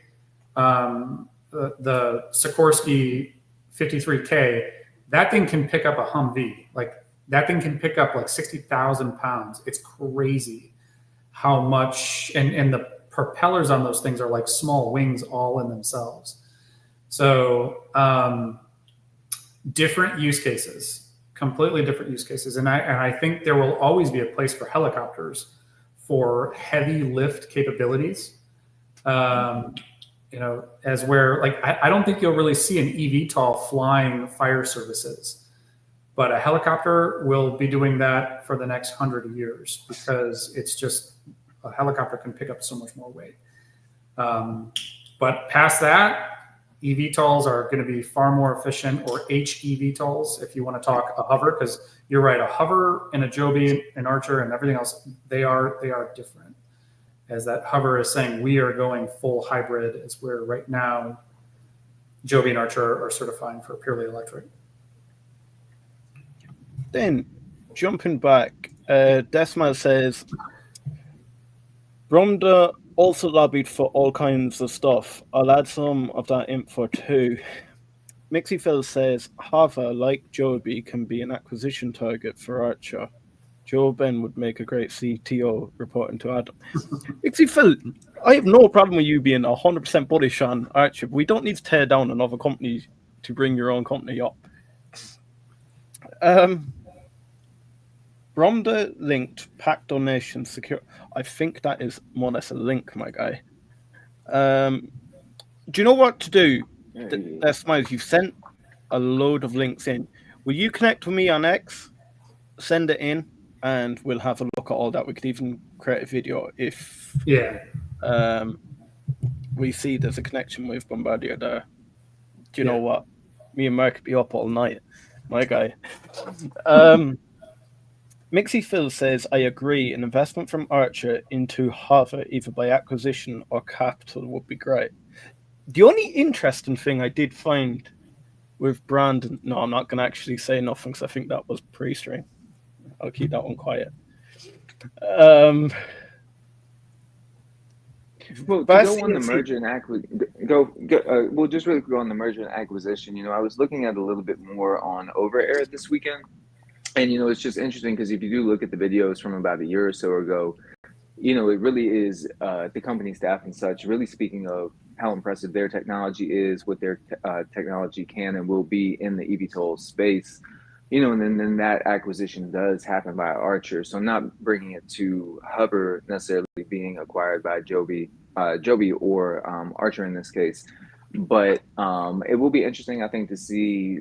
the Sikorsky 53K, that thing can pick up a Humvee. Like that thing can pick up like 60,000 pounds. It's crazy how much, and the propellers on those things are like small wings all in themselves. So different use cases, completely different use cases. And I think there will always be a place for helicopters for heavy lift capabilities. You know, as where, like, I don't think you'll really see an eVTOL flying fire services, but a helicopter will be doing that for the next 100 years because it's just, a helicopter can pick up so much more weight. But past that, eVTOLs are going to be far more efficient, or HEVTOLs, if you want to talk a hover, because you're right, a hover and a Joby and Archer and everything else, they are different. As that hover is saying, we are going full hybrid, as where right now Joby and Archer are certifying for purely electric. Then jumping back, Desma says, Bromda also lobbied for all kinds of stuff. I'll add some of that info too. Mixie Phil says, HOVR, like Joby, can be an acquisition target for Archer. Joe Ben would make a great CTO, reporting to Adam. Mixie Phil, I have no problem with you being 100% bullish on Archer. We don't need to tear down another company to bring your own company up. Bromda linked pack donation secure. I think that is more or less a link, my guy. Do you know what to do? That's Miles. You've sent a load of links in. Will you connect with me on X? Send it in, and we'll have a look at all that. We could even create a video if we see there's a connection with Bombardier there. Do you know what? Me and Mark could be up all night, my guy. Mixie Phil says, I agree. An investment from Archer into HOVR, either by acquisition or capital, would be great. The only interesting thing I did find with Brandon, no, I'm not going to actually say nothing because I think that was pre-stream. I'll keep that one quiet. Well, to go on the merger and acquisition, we'll just really go on the merger and acquisition. You know, I was looking at a little bit more on HOVR this weekend. And, you know, it's just interesting because if you do look at the videos from about a year or so ago, you know, it really is the company staff and such really speaking of how impressive their technology is, what their technology can and will be in the eVTOL space. And then that acquisition does happen by Archer. So I'm not bringing it to HOVR necessarily being acquired by Joby or Archer in this case. But it will be interesting, I think, to see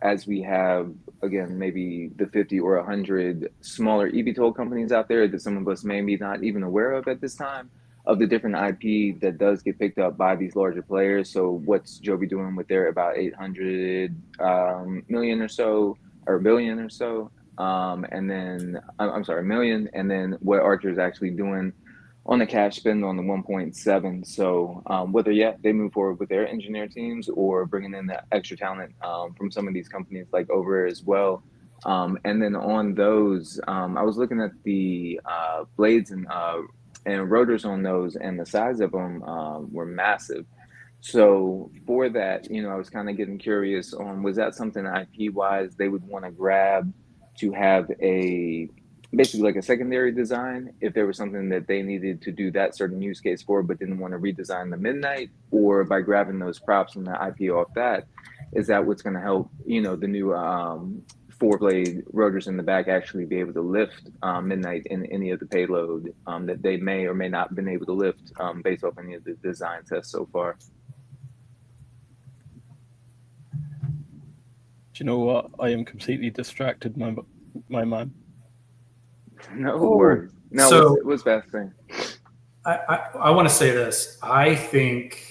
as we have, again, maybe the 50 or 100 smaller eVTOL companies out there that some of us may be not even aware of at this time, of the different IP that does get picked up by these larger players. So what's Joby doing with their about 800 million or so, or billion or so, and then I'm sorry, million, and then what Archer is actually doing on the cash spend on the 1.7. So whether they move forward with their engineer teams or bringing in the extra talent from some of these companies like over as well. And then on those, I was looking at the blades and rotors on those, and the size of them were massive. So for that, I was kind of getting curious on, was that something IP wise they would want to grab to have basically like a secondary design if there was something that they needed to do that certain use case for, but didn't want to redesign the Midnight, or by grabbing those props and the IP off that, is that what's going to help, the new 4-blade rotors in the back actually be able to lift Midnight in any of the payload that they may or may not have been able to lift based off any of the design tests so far? Do you know what? I am completely distracted, my man. No worries. No, So- what's best thing? I want to say this. I think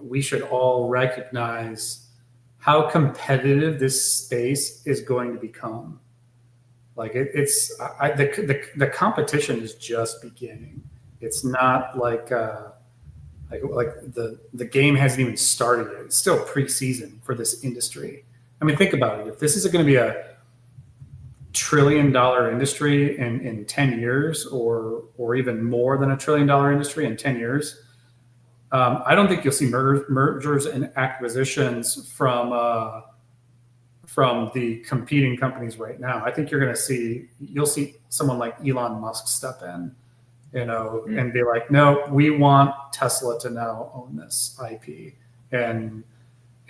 we should all recognize how competitive this space is going to become. Like the competition is just beginning. It's not like the game hasn't even started yet. It's still preseason for this industry. I mean, think about it. If this is going to be a $1 trillion industry in 10 years, or even more than $1 trillion industry in 10 years, I don't think you'll see mergers and acquisitions from the competing companies right now. I think you'll see someone like Elon Musk step in, and be like, no, we want Tesla to now own this IP and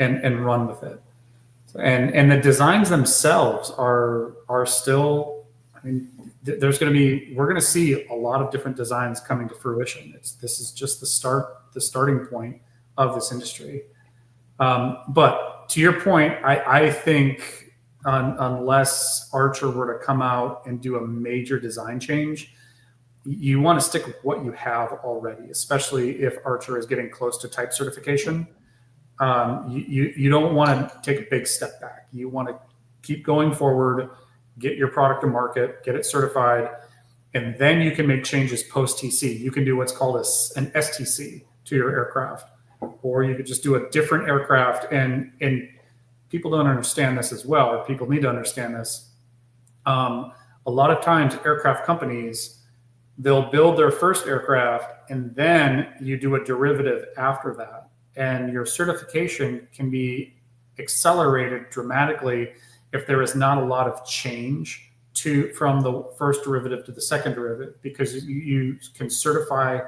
run with it. And the designs themselves are still, I mean, we're going to see a lot of different designs coming to fruition. This is just the starting point of this industry. But to your point, I think unless Archer were to come out and do a major design change, you want to stick with what you have already, especially if Archer is getting close to type certification. You don't want to take a big step back. You want to keep going forward, get your product to market, get it certified, and then you can make changes post TC. You can do what's called an STC to your aircraft, or you could just do a different aircraft. And people don't understand this as well, or people need to understand this. A lot of times aircraft companies, they'll build their first aircraft and then you do a derivative after that. And your certification can be accelerated dramatically if there is not a lot of change from the first derivative to the second derivative, because you can certify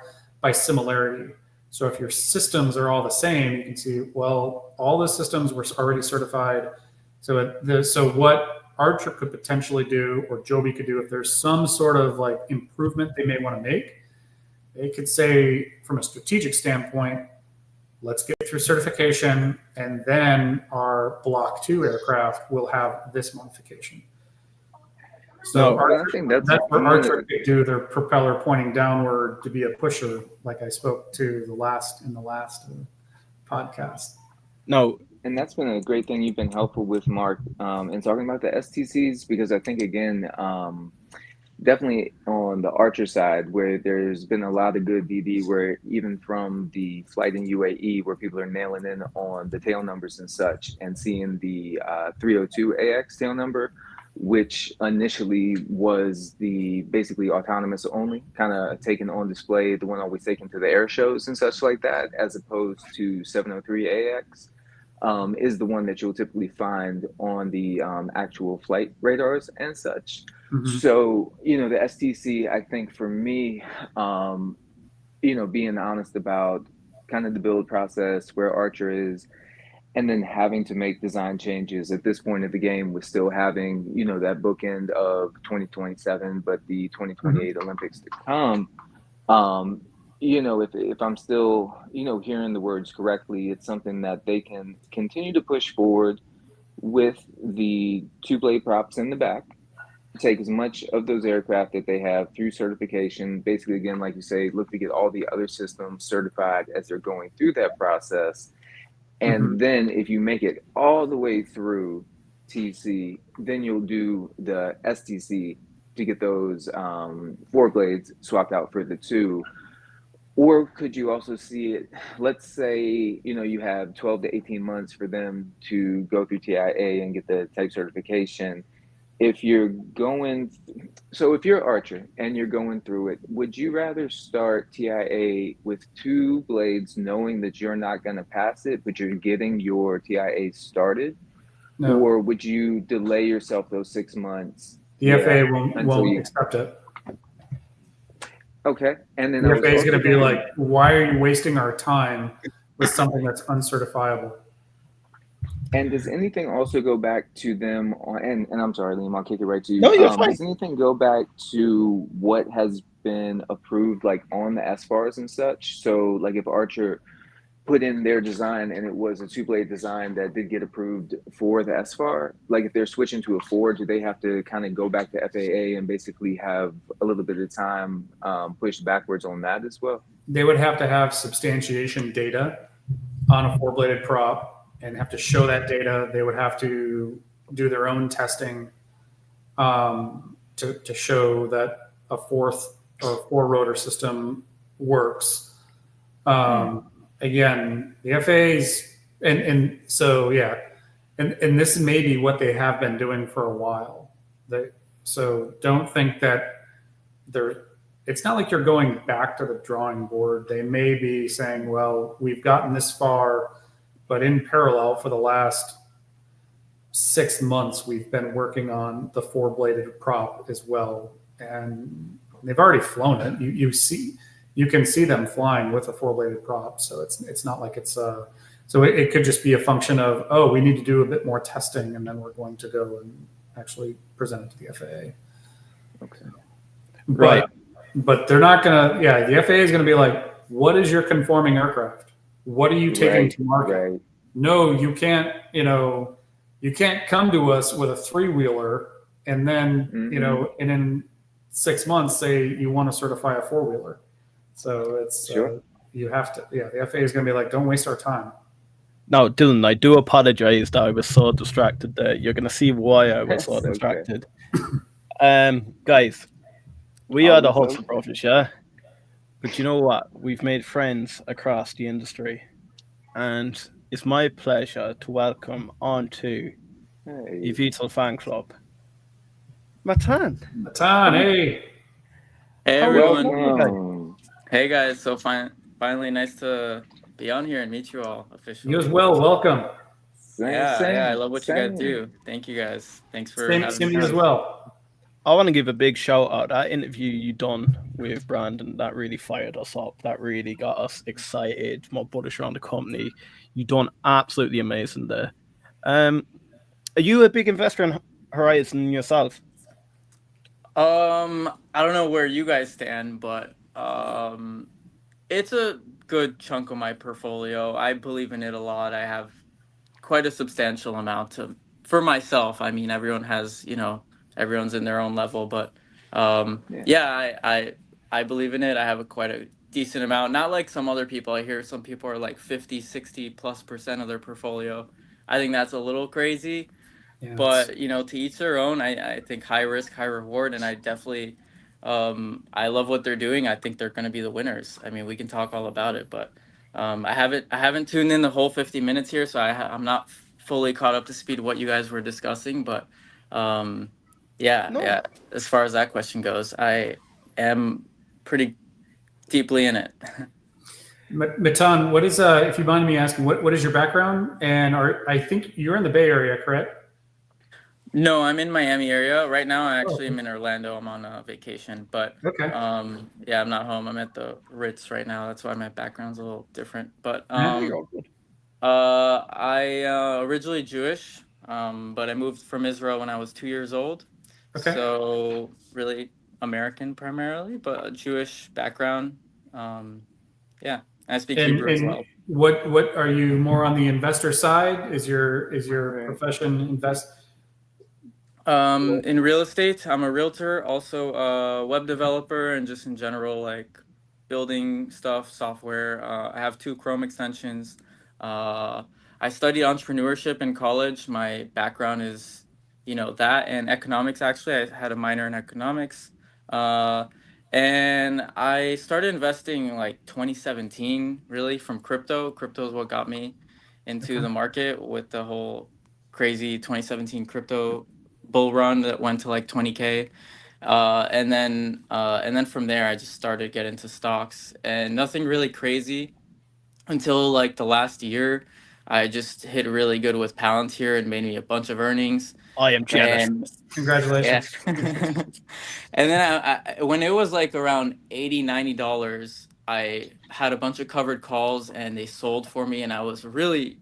by similarity. So if your systems are all the same, you can see, well, all the systems were already certified. So what Archer could potentially do, or Joby could do, if there's some sort of like improvement they may want to make, they could say from a strategic standpoint, let's get through certification, and then our Block 2 aircraft will have this modification. So I think that's where Archer could do their propeller pointing downward to be a pusher, like I spoke to in the last podcast. No, and that's been a great thing you've been helpful with, Mark, in talking about the STCs, because I think, again, definitely on the Archer side, where there's been a lot of good DD, where even from the flight in UAE, where people are nailing in on the tail numbers and such, and seeing the 302AX tail number, which initially was the basically autonomous only, kind of taken on display, the one always taken to the air shows and such like that, as opposed to 703AX. Is the one that you'll typically find on the actual flight radars and such. Mm-hmm. So, the STC, I think for me, being honest about kind of the build process, where Archer is, and then having to make design changes at this point of the game with still having, you know, that bookend of 2027, but the 2028 Olympics to come. You know, if I'm still, you know, hearing the words correctly, it's something that they can continue to push forward with the two blade props in the back, take as much of those aircraft that they have through certification. Basically, again, like you say, look to get all the other systems certified as they're going through that process. And then if you make it all the way through TC, then you'll do the STC to get those four blades swapped out for the two. Or could you also see it, let's say, you know, you have 12 to 18 months for them to go through TIA and get the type certification. If you're going, so if you're Archer and you're going through it, would you rather start TIA with two blades knowing that you're not going to pass it, but you're getting your TIA started? No. Or would you delay yourself those 6 months? The FAA won't accept it. Okay. And then the FAA is going to be like, why are you wasting our time with something that's uncertifiable? And does anything also go back to them on, and I'm sorry, Liam, I'll kick it right to you. No, you're fine. Does anything go back to what has been approved, like on the SFARs and such? So like if Archer put in their design and it was a two blade design that did get approved for the SFAR, like if they're switching to a four, do they have to kind of go back to FAA and basically have a little bit of time pushed backwards on that as well? They would have to have substantiation data on a four bladed prop and have to show that data. They would have to do their own testing to show that a fourth or four rotor system works. Again, the FAA's, and so, yeah, and this may be what they have been doing for a while. So don't think that it's not like you're going back to the drawing board. They may be saying, well, we've gotten this far, but in parallel for the last 6 months, we've been working on the four bladed prop as well. And they've already flown it. You can see them flying with a four bladed prop. So it's not like it's so it could just be a function of, oh, we need to do a bit more testing and then we're going to go and actually present it to the FAA. Okay. Right. But they're not going to, the FAA is going to be like, what is your conforming aircraft? What are you taking to market? Right. No, you can't, you can't come to us with a three-wheeler and then, and in 6 months say you want to certify a four-wheeler. So it's, you have to, the FAA is going to be like, don't waste our time. No, Dylan, I do apologize that I was so distracted there. You're going to see why I was so distracted. Guys, we are the Hustle Brothers, yeah? But you know what? We've made friends across the industry. And it's my pleasure to welcome onto EVTOL Fan Club, Matan. Matan, hey. Hey, everyone. Welcome. Hey, guys. So finally nice to be on here and meet you all officially. You as well. Welcome. Yeah, I love what you guys do. Thank you, guys. Thanks for having me as well. I want to give a big shout out. That interview you done with Brandon, that really fired us up. That really got us excited, more bullish around the company. You done absolutely amazing there. Are you a big investor in Horizon yourself? I don't know where you guys stand, but it's a good chunk of my portfolio. I believe in it a lot. I have quite a substantial amount for myself. I mean, everyone has, everyone's in their own level, but I believe in it. I have quite a decent amount, not like some other people. I hear some people are like 50-60+% of their portfolio. I think that's a little crazy, but to each their own. I think high risk, high reward, and I definitely I love what they're doing. I think they're going to be the winners. I mean, we can talk all about it, but I haven't tuned in the whole 50 minutes here, so I'm not fully caught up to speed what you guys were discussing, but as far as that question goes, I am pretty deeply in it. Matan, what is if you mind me asking, what is your background? And I think you're in the Bay Area, correct? No, I'm in Miami area right now. I actually am in Orlando. I'm on a vacation, but Okay. yeah, I'm not home. I'm at the Ritz right now. That's why my background's a little different. But I originally Jewish, but I moved from Israel when I was 2 years old. Okay. So really American primarily, but a Jewish background. Yeah, I speak Hebrew as well. What are you more on the investor side? Is your profession invest? In real estate, I'm a realtor, also a web developer, and just in general, like building stuff, software. I have 2 Chrome extensions. I studied entrepreneurship in college. My background is, that and economics. Actually, I had a minor in economics. And I started investing like 2017, really, from crypto. Crypto is what got me into the market with the whole crazy 2017 crypto bull run that went to like 20K. And then from there, I just started getting into stocks, and nothing really crazy until like the last year. I just hit really good with Palantir and made me a bunch of earnings. I am jealous. And Congratulations. yeah. And then when it was like around $80-$90, I had a bunch of covered calls and they sold for me, and I was really,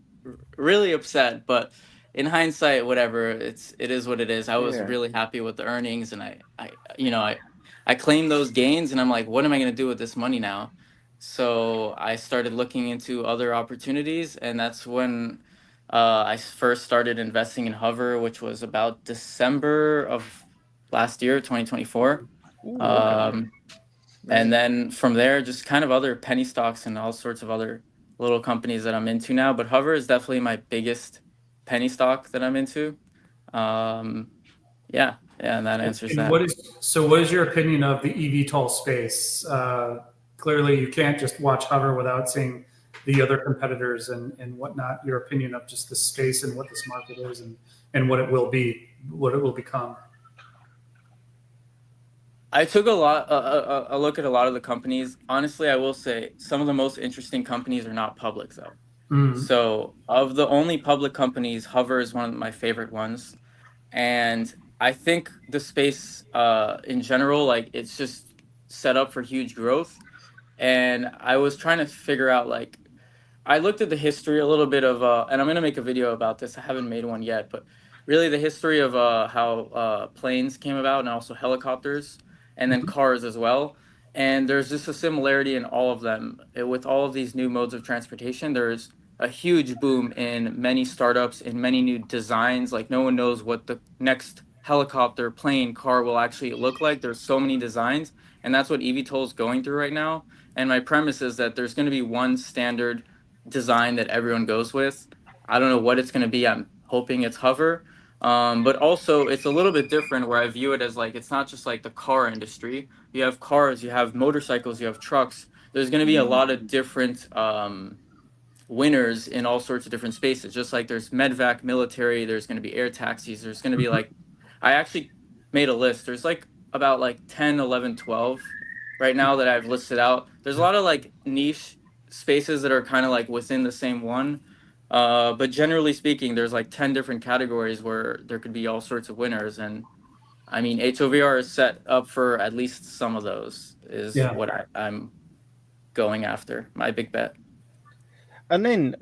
really upset. But in hindsight, whatever, it is what it is. I was really happy with the earnings, and I claimed those gains, and I'm like, what am I going to do with this money now? So I started looking into other opportunities, and that's when I first started investing in HOVR, which was about December of last year, 2024. And then from there, just kind of other penny stocks and all sorts of other little companies that I'm into now. But HOVR is definitely my biggest penny stock that I'm into. Yeah, and that answers that. What is your opinion of the eVTOL space? Clearly, you can't just watch HOVR without seeing the other competitors and whatnot. Your opinion of just the space and what this market is and what it will be, what it will become. I took a look at a lot of the companies. Honestly, I will say some of the most interesting companies are not public though. So of the only public companies, HOVR is one of my favorite ones. And I think the space in general, like it's just set up for huge growth. And I was trying to figure out, like, I looked at the history a little bit of, and I'm going to make a video about this. I haven't made one yet, but really the history of how planes came about, and also helicopters, and then cars as well. And there's just a similarity in all of them. With all of these new modes of transportation, there's a huge boom in many startups, in many new designs. Like no one knows what the next helicopter, plane, car will actually look like. There's so many designs, and that's what eVTOL is going through right now. And my premise is that there's going to be one standard design that everyone goes with. I don't know what it's going to be. I'm hoping it's HOVR. But also it's a little bit different where I view it as like, it's not just like the car industry. You have cars, you have motorcycles, you have trucks. There's going to be a lot of different winners in all sorts of different spaces. Just like there's medvac, military, there's going to be air taxis. There's going to be like, I actually made a list. There's like about like 10, 11, 12 right now that I've listed out. There's a lot of like niche spaces that are kind of like within the same one. But generally speaking, there's like 10 different categories where there could be all sorts of winners. And I mean, HOVR is set up for at least some of those is what I'm going after, my big bet. And then,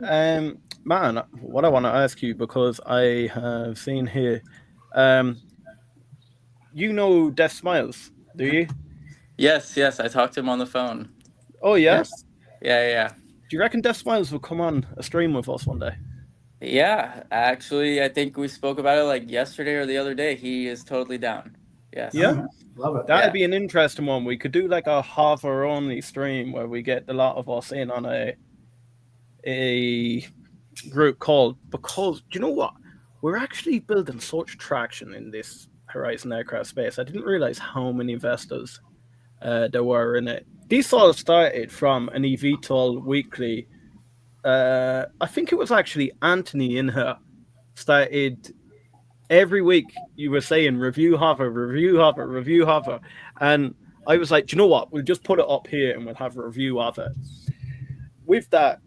man, what I want to ask you, because I have seen here, you know Death Smiles, do you? Yes, I talked to him on the phone. Oh, yeah? Yes. Yeah. Do you reckon Death Smiles will come on a stream with us one day? Yeah, actually, I think we spoke about it like yesterday or the other day. He is totally down. Yes. Yeah? Love it. That'd be an interesting one. We could do like a HOVR only stream where we get a lot of us in on a group call, because do you know what? We're actually building such traction in this Horizon aircraft space. I didn't realize how many investors there were in it. These all started from an eVTOL weekly. I think it was actually Anthony in here started every week. You were saying review HOVR, and I was like, do you know what? We'll just put it up here and we'll have a review of it. With that,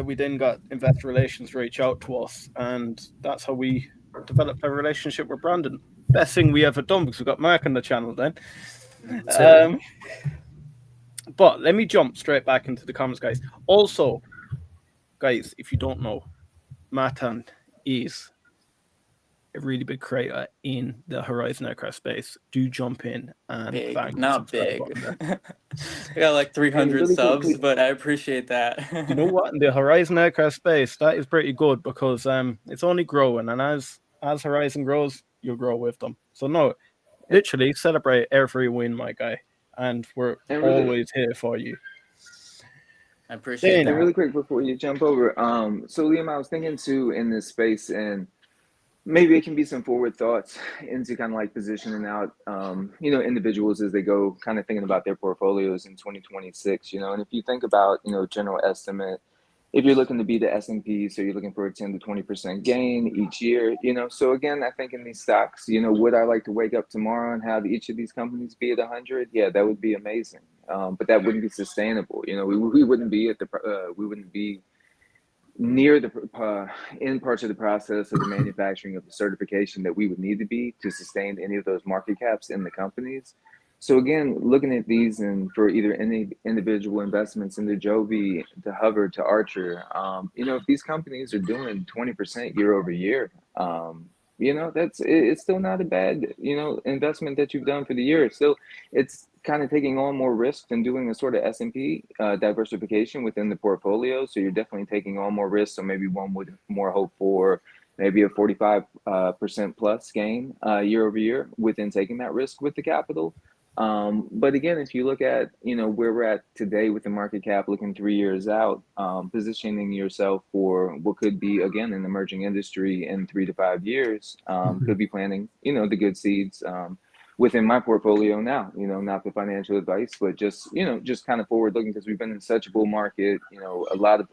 we then got investor relations reach out to us, and that's how we developed a relationship with Brandon. Best thing we ever done because we got Mark on the channel then. But let me jump straight back into the comments, guys. Also, guys, if you don't know, Matan is a really big creator in the Horizon aircraft space. Do jump in and big, not big. I got like 300 really subs, quick. but I appreciate that. You know what? In the Horizon aircraft space, that is pretty good because it's only growing, and as Horizon grows, you'll grow with them. So no, literally celebrate every win, my guy, and we're always here for you. I appreciate that. And really quick before you jump over, so Liam, I was thinking too in this space, and maybe it can be some forward thoughts into kind of like positioning out, individuals as they go kind of thinking about their portfolios in 2026, and if you think about, general estimate, if you're looking to be the S&P, so you're looking for a 10 to 20% gain each year, so again, I think in these stocks, would I like to wake up tomorrow and have each of these companies be at 100? Yeah, that would be amazing. But that wouldn't be sustainable. We wouldn't be we wouldn't be near the end parts of the process of the manufacturing of the certification that we would need to be to sustain any of those market caps in the companies. So again, looking at these and for either any individual investments into Joby, to HOVR, to Archer, if these companies are doing 20% year over year, it's still not a bad, investment that you've done for the year. It's kind of taking on more risk than doing a sort of S&P diversification within the portfolio. So you're definitely taking on more risk. So maybe one would more hope for maybe a 45% plus gain year over year within taking that risk with the capital. But again, if you look at, where we're at today with the market cap, looking 3 years out, positioning yourself for what could be, again, an emerging industry in 3 to 5 years, could be planting, the good seeds within my portfolio now, not the financial advice, but just kind of forward looking because we've been in such a bull market, a lot of,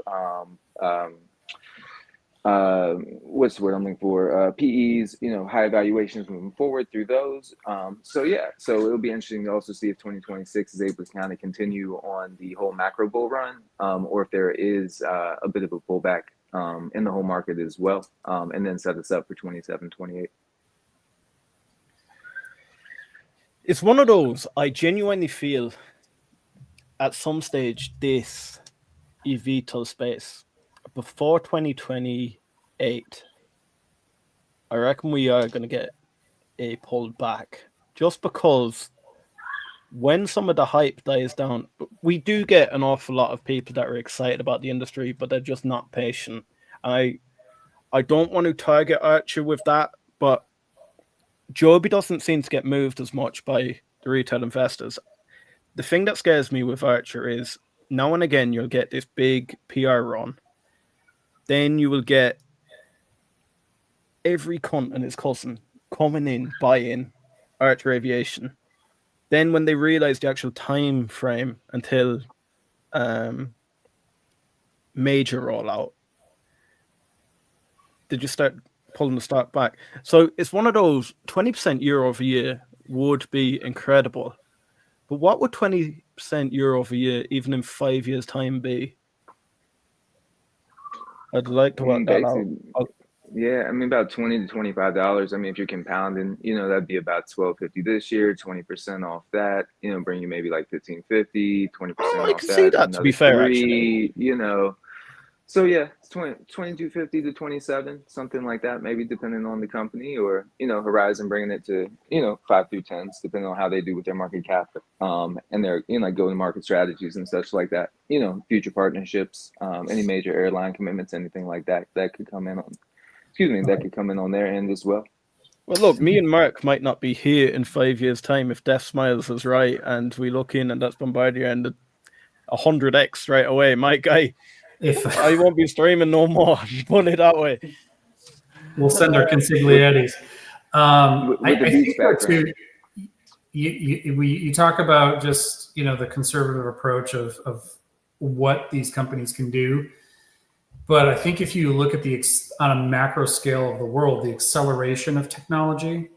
what's the word I'm looking for? PEs, high valuations moving forward through those. So it'll be interesting to also see if 2026 is able to kind of continue on the whole macro bull run, or if there is a bit of a pullback in the whole market as well, and then set us up for 27, 28. It's one of those, I genuinely feel at some stage this eVTOL space before 2028, I reckon we are going to get a pulled back just because when some of the hype dies down, we do get an awful lot of people that are excited about the industry, but they're just not patient. I don't want to target Archer with that, but Joby doesn't seem to get moved as much by the retail investors. The thing that scares me with Archer is now and again you'll get this big PR run. Then you will get every cunt and his cousin coming in, buying Archer Aviation. Then when they realize the actual time frame until major rollout, they just start pulling the stock back. So it's one of those 20% year over year would be incredible. But what would 20% year over year, even in 5 years' time, be? I'd like to work that out. Yeah, about $20 to $25. If you're compounding, that'd be about $12.50 this year, 20% off that, bring you maybe like $15.50, 20% off that. I can see that, to be fair, actually. So yeah, it's $22.50 to $27, something like that, maybe depending on the company, or Horizon bringing it to 5 through 10s, depending on how they do with their market cap, and their go to market strategies and such like that. Future partnerships, any major airline commitments, anything like that could come in on. That could come in on their end as well. Well, look, me and Mark might not be here in 5 years' time if Death Smiles is right, and we look in and that's Bombardier and 100x straight away. My guy. I won't be streaming no more. Put it that way. We'll send our consigliettes. I think too, you talk about just the conservative approach of what these companies can do, but I think if you look at on a macro scale of the world, the acceleration of technology,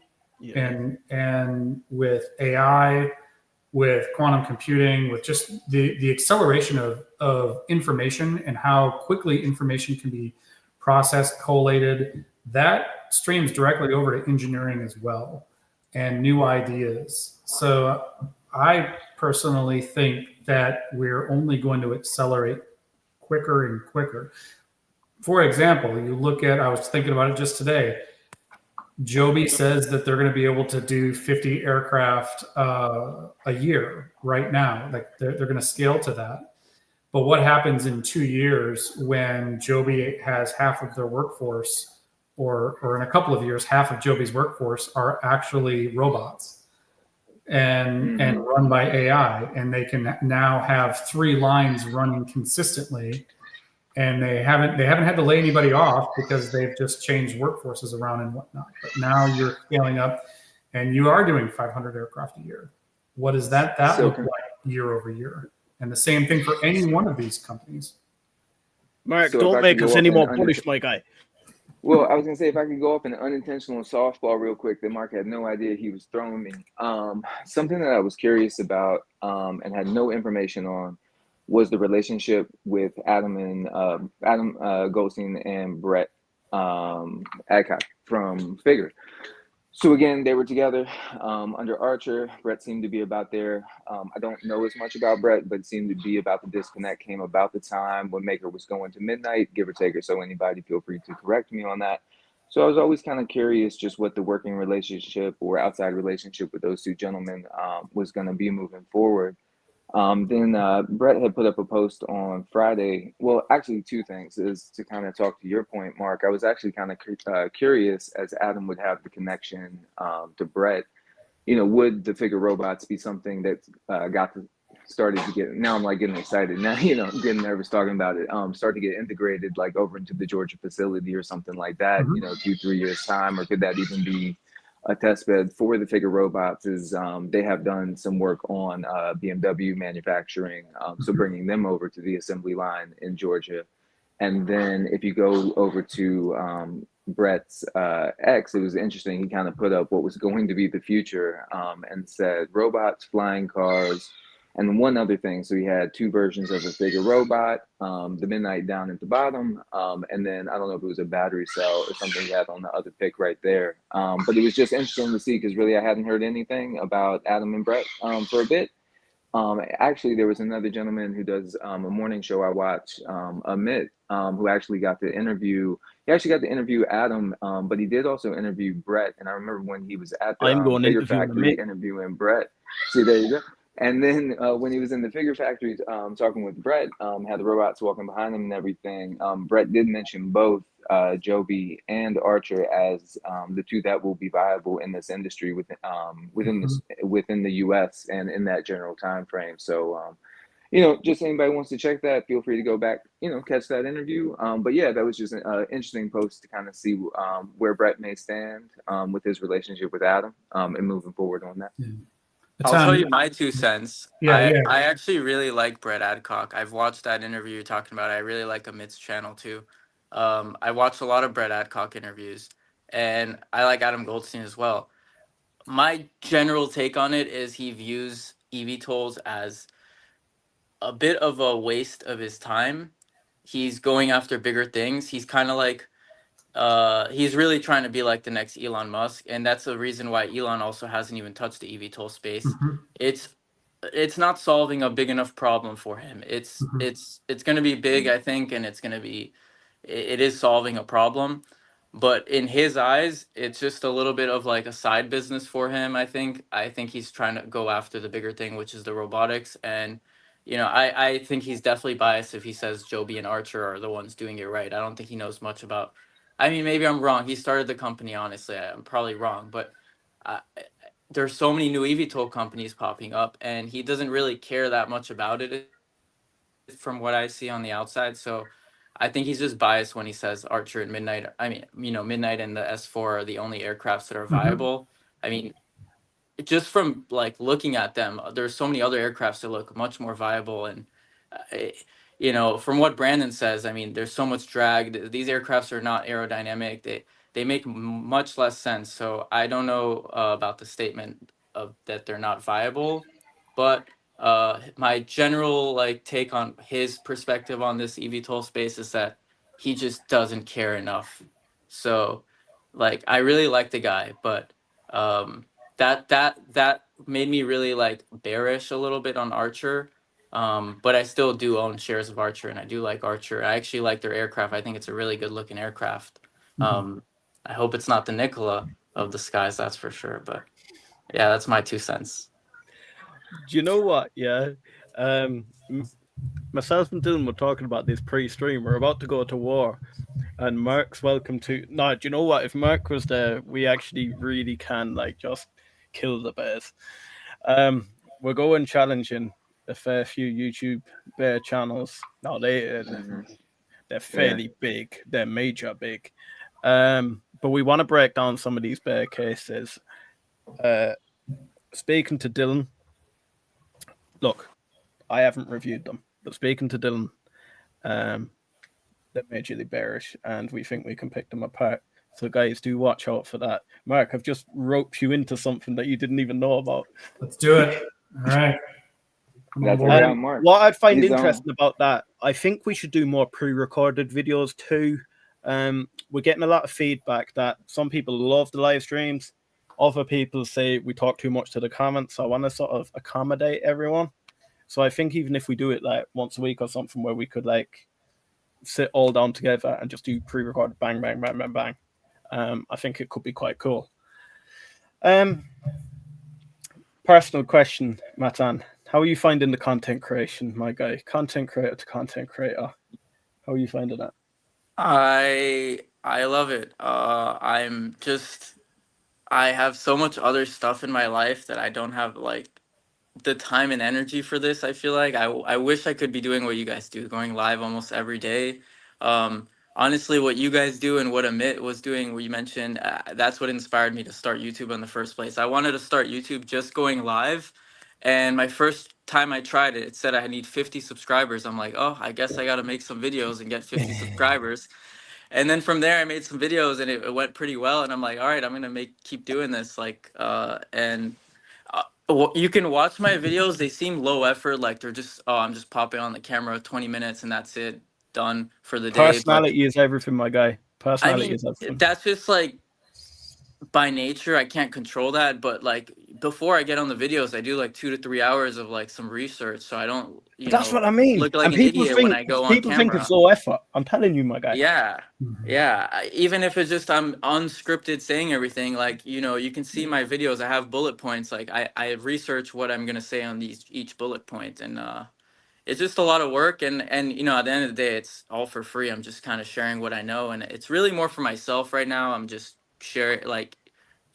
and with AI, with quantum computing, with just the acceleration of information and how quickly information can be processed, collated, that streams directly over to engineering as well and new ideas. So I personally think that we're only going to accelerate quicker and quicker. For example, you look at, I was thinking about it just today, Joby says that they're going to be able to do 50 aircraft a year right now. Like they're going to scale to that. But what happens in 2 years when Joby has half of their workforce, or in a couple of years, half of Joby's workforce are actually robots and run by AI, and they can now have 3 lines running consistently, and they haven't had to lay anybody off because they've just changed workforces around and whatnot. But now you're scaling up, and you are doing 500 aircraft a year. What does that look like year over year? And the same thing for any one of these companies. Mark, don't make us any more bullish, my guy. Well, I was going to say, if I could go up an unintentional softball real quick that Mark had no idea he was throwing me. Something that I was curious about and had no information on was the relationship with Adam Goldstein and Brett Adcock from Figure. So again, they were together under Archer. Brett seemed to be about there. I don't know as much about Brett, but it seemed to be about the disconnect came about the time when Maker was going to midnight, give or take, or so anybody feel free to correct me on that. So I was always kind of curious just what the working relationship or outside relationship with those two gentlemen was going to be moving forward. Then Brett had put up a post on Friday. Well, actually, 2 things is to kind of talk to your point, Mark. I was actually kind of curious, as Adam would have the connection to Brett. You know, would the Figure robots be something that started to get? Now I'm like getting excited. Now I'm getting nervous talking about it. Start to get integrated like over into the Georgia facility or something like that. 2-3 years time, or could that even be a test bed for the Figure robots? Is they have done some work on BMW manufacturing, so bringing them over to the assembly line in Georgia. And then if you go over to Brett's X, it was interesting. He kind of put up what was going to be the future and said robots, flying cars, and one other thing. So he had 2 versions of a Figure robot, the Midnight down at the bottom, and then I don't know if it was a battery cell or something he had on the other pick right there. But it was just interesting to see because really I hadn't heard anything about Adam and Brett for a bit. Actually, there was another gentleman who does a morning show I watch, Amit, who actually got to interview. He actually got to interview Adam, but he did also interview Brett. And I remember when he was at the Figure Factory interviewing Brett. See, there you go. And then when he was in the Figure Factory talking with Brett, had the robots walking behind him and everything, Brett did mention both Joby and Archer as the 2 that will be viable in this industry within the U.S. and in that general time frame. So, just anybody wants to check that, feel free to go back, catch that interview. But yeah, that was just an interesting post to kind of see where Brett may stand with his relationship with Adam and moving forward on that. Yeah. I'll tell you my 2 cents. I actually really like Brett Adcock. I've watched that interview you're talking about. I really like Amit's channel too. I watched a lot of Brett Adcock interviews, and I like Adam Goldstein as well. My general take on it is he views eVTOLs as a bit of a waste of his time. He's going after bigger things. He's kind of like he's really trying to be like the next Elon Musk, and that's the reason why Elon also hasn't even touched the eVTOL space. It's not solving a big enough problem for him. It's going to be big, I think, and it is solving a problem, but in his eyes, it's just a little bit of like a side business for him. I think he's trying to go after the bigger thing, which is the robotics. And I think he's definitely biased if he says Joby and Archer are the ones doing it right. I don't think he knows much about. I mean, maybe I'm wrong. He started the company, honestly. I'm probably wrong. But there's so many new eVTOL companies popping up, and he doesn't really care that much about it from what I see on the outside. So I think he's just biased when he says Archer and Midnight. I mean, Midnight and the S4 are the only aircrafts that are viable. I mean, just from like looking at them, there's so many other aircrafts that look much more viable. And from what Brandon says, I mean, there's so much drag. These aircrafts are not aerodynamic. They make much less sense. So I don't know about the statement of that they're not viable, but my general take on his perspective on this eVTOL space is that he just doesn't care enough. So Like I really like the guy, but that made me really like bearish a little bit on Archer. But I still do own shares of Archer, and I do like Archer. I actually like their aircraft. I think it's a really good looking aircraft. I hope it's not the Nikola of the skies, that's for sure. But yeah, that's my 2 cents. Do you know what? Yeah. Myself and Dylan were talking about this pre-stream. We're about to go to war, and Mark's welcome to. No, do you know what? If Mark was there, we actually really can like just kill the bears. We're going challenging a fair few YouTube bear channels. Now they're fairly big. They're major big. But we want to break down some of these bear cases. Speaking to Dylan, look, I haven't reviewed them, but speaking to Dylan, they're majorly bearish, and we think we can pick them apart. So, guys, do watch out for that. Mark, I've just roped you into something that you didn't even know about. Let's do it. All right. That's around Mark. What I'd find interesting about that, I think we should do more pre-recorded videos too. We're getting a lot of feedback that some people love the live streams. Other people say we talk too much to the comments. So I want to sort of accommodate everyone. So I think even if we do it like once a week or something where we could like sit all down together and just do pre-recorded bang, bang, bang, bang, bang. I think it could be quite cool. Personal question, Matan. How are you finding the content creation, my guy? Content creator to content creator. How are you finding that? I love it. I have so much other stuff in my life that I don't have like the time and energy for this. I feel like I wish I could be doing what you guys do, going live almost every day. Honestly, what you guys do and what Amit was doing, what you mentioned, that's what inspired me to start YouTube in the first place. I wanted to start YouTube just going live. And my first time I tried it, it said I need 50 subscribers. I'm like, oh, I guess I got to make some videos and get 50 subscribers. And then from there, I made some videos and it went pretty well. And I'm like, all right, I'm gonna keep doing this. Like, you can watch my videos. They seem low effort. Like they're just, oh, I'm just popping on the camera 20 minutes and that's it, done for the day. Personality is everything, my guy. Personality is everything. That's just like by nature. I can't control that. But like before I get on the videos, I do like 2 to 3 hours of like some research. So I don't, that's what I mean. Look like an idiot when I go on camera. People think it's low effort. I'm telling you, my guy. Yeah. Even if it's just I'm unscripted saying everything, like, you can see my videos. I have bullet points. Like I research what I'm gonna say on each bullet point, and it's just a lot of work. And at the end of the day, it's all for free. I'm just kind of sharing what I know, and it's really more for myself right now. I'm just sharing, like,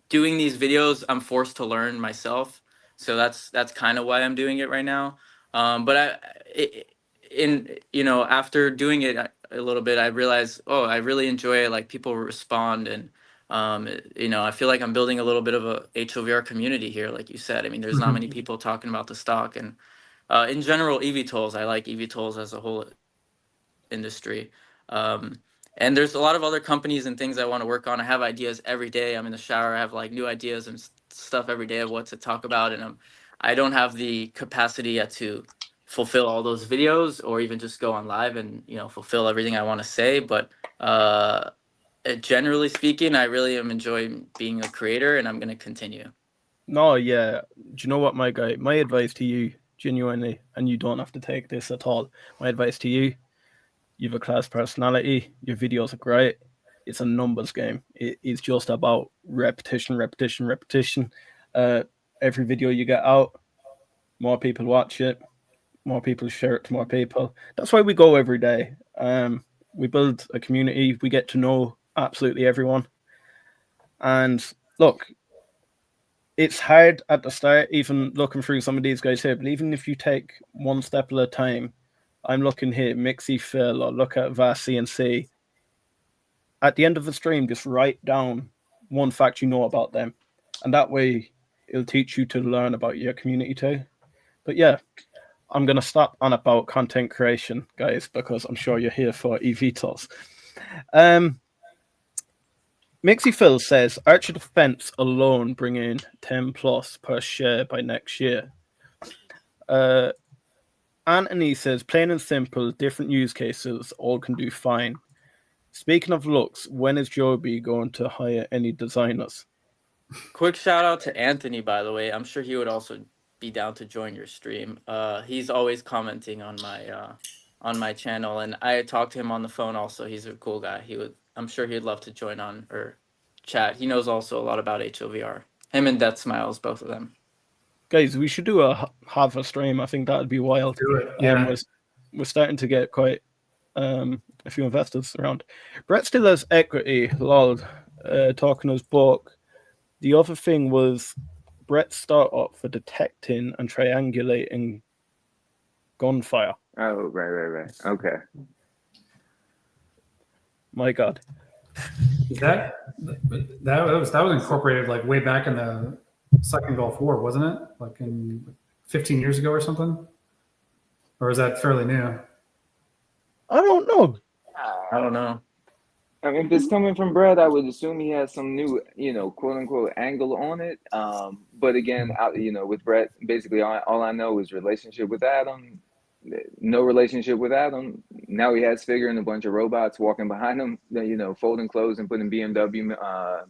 doing these videos. I'm forced to learn myself, so that's kind of why I'm doing it right now. But after doing it a little bit, I realized, oh, I really enjoy it. Like people respond, and I feel like I'm building a little bit of a HOVR community here, like you said. I mean, there's not many people talking about the stock, and in general, eVTOLs. I like eVTOLs as a whole industry. And there's a lot of other companies and things I want to work on. I have ideas every day. I'm in the shower. I have like new ideas and stuff every day of what to talk about, and I don't have the capacity yet to fulfill all those videos or even just go on live and fulfill everything I want to say. But generally speaking, I really am enjoying being a creator, and I'm going to continue. No, yeah. Do you know what, my guy? My advice to you, genuinely, and you don't have to take this at all. My advice to you: you have a class personality. Your videos are great. It's a numbers game. It is just about repetition. Every video you get out, more people watch it. More people share it to more people. That's why we go every day. We build a community. We get to know absolutely everyone. And look, it's hard at the start, even looking through some of these guys here. But even if you take one step at a time, I'm looking here, Mixie Phil, or look at Vast CNC. At the end of the stream, just write down one fact you know about them. And that way, it'll teach you to learn about your community too. But yeah, I'm going to stop on about content creation, guys, because I'm sure you're here for eVTOLs. Mixie Phil says, Archer Defense alone bring in 10 plus per share by next year. Anthony says, plain and simple, different use cases, all can do fine. Speaking of looks, when is Joby going to hire any designers? Quick shout out to Anthony, by the way. I'm sure he would also be down to join your stream. He's always commenting on my channel, and I talked to him on the phone also. He's a cool guy. I'm sure he'd love to join on or chat. He knows also a lot about HOVR. Him and Death Smiles, both of them. Guys, we should do a HOVR stream. I think that'd be wild. Do it. Yeah. We're starting to get quite a few investors around. Brett still has equity, lol, talking his book. The other thing was Brett's startup for detecting and triangulating gunfire. Oh, right. Okay. My God. That was incorporated like way back in the Second Gulf War, wasn't it? Like in 15 years ago or something? Or is that fairly new? I don't know. I don't know. I mean, if it's coming from Brett, I would assume he has some new, quote unquote angle on it. But again, with Brett, basically all I know is relationship with Adam. No relationship with Adam. Now he has Figure and a bunch of robots walking behind him, folding clothes and putting BMW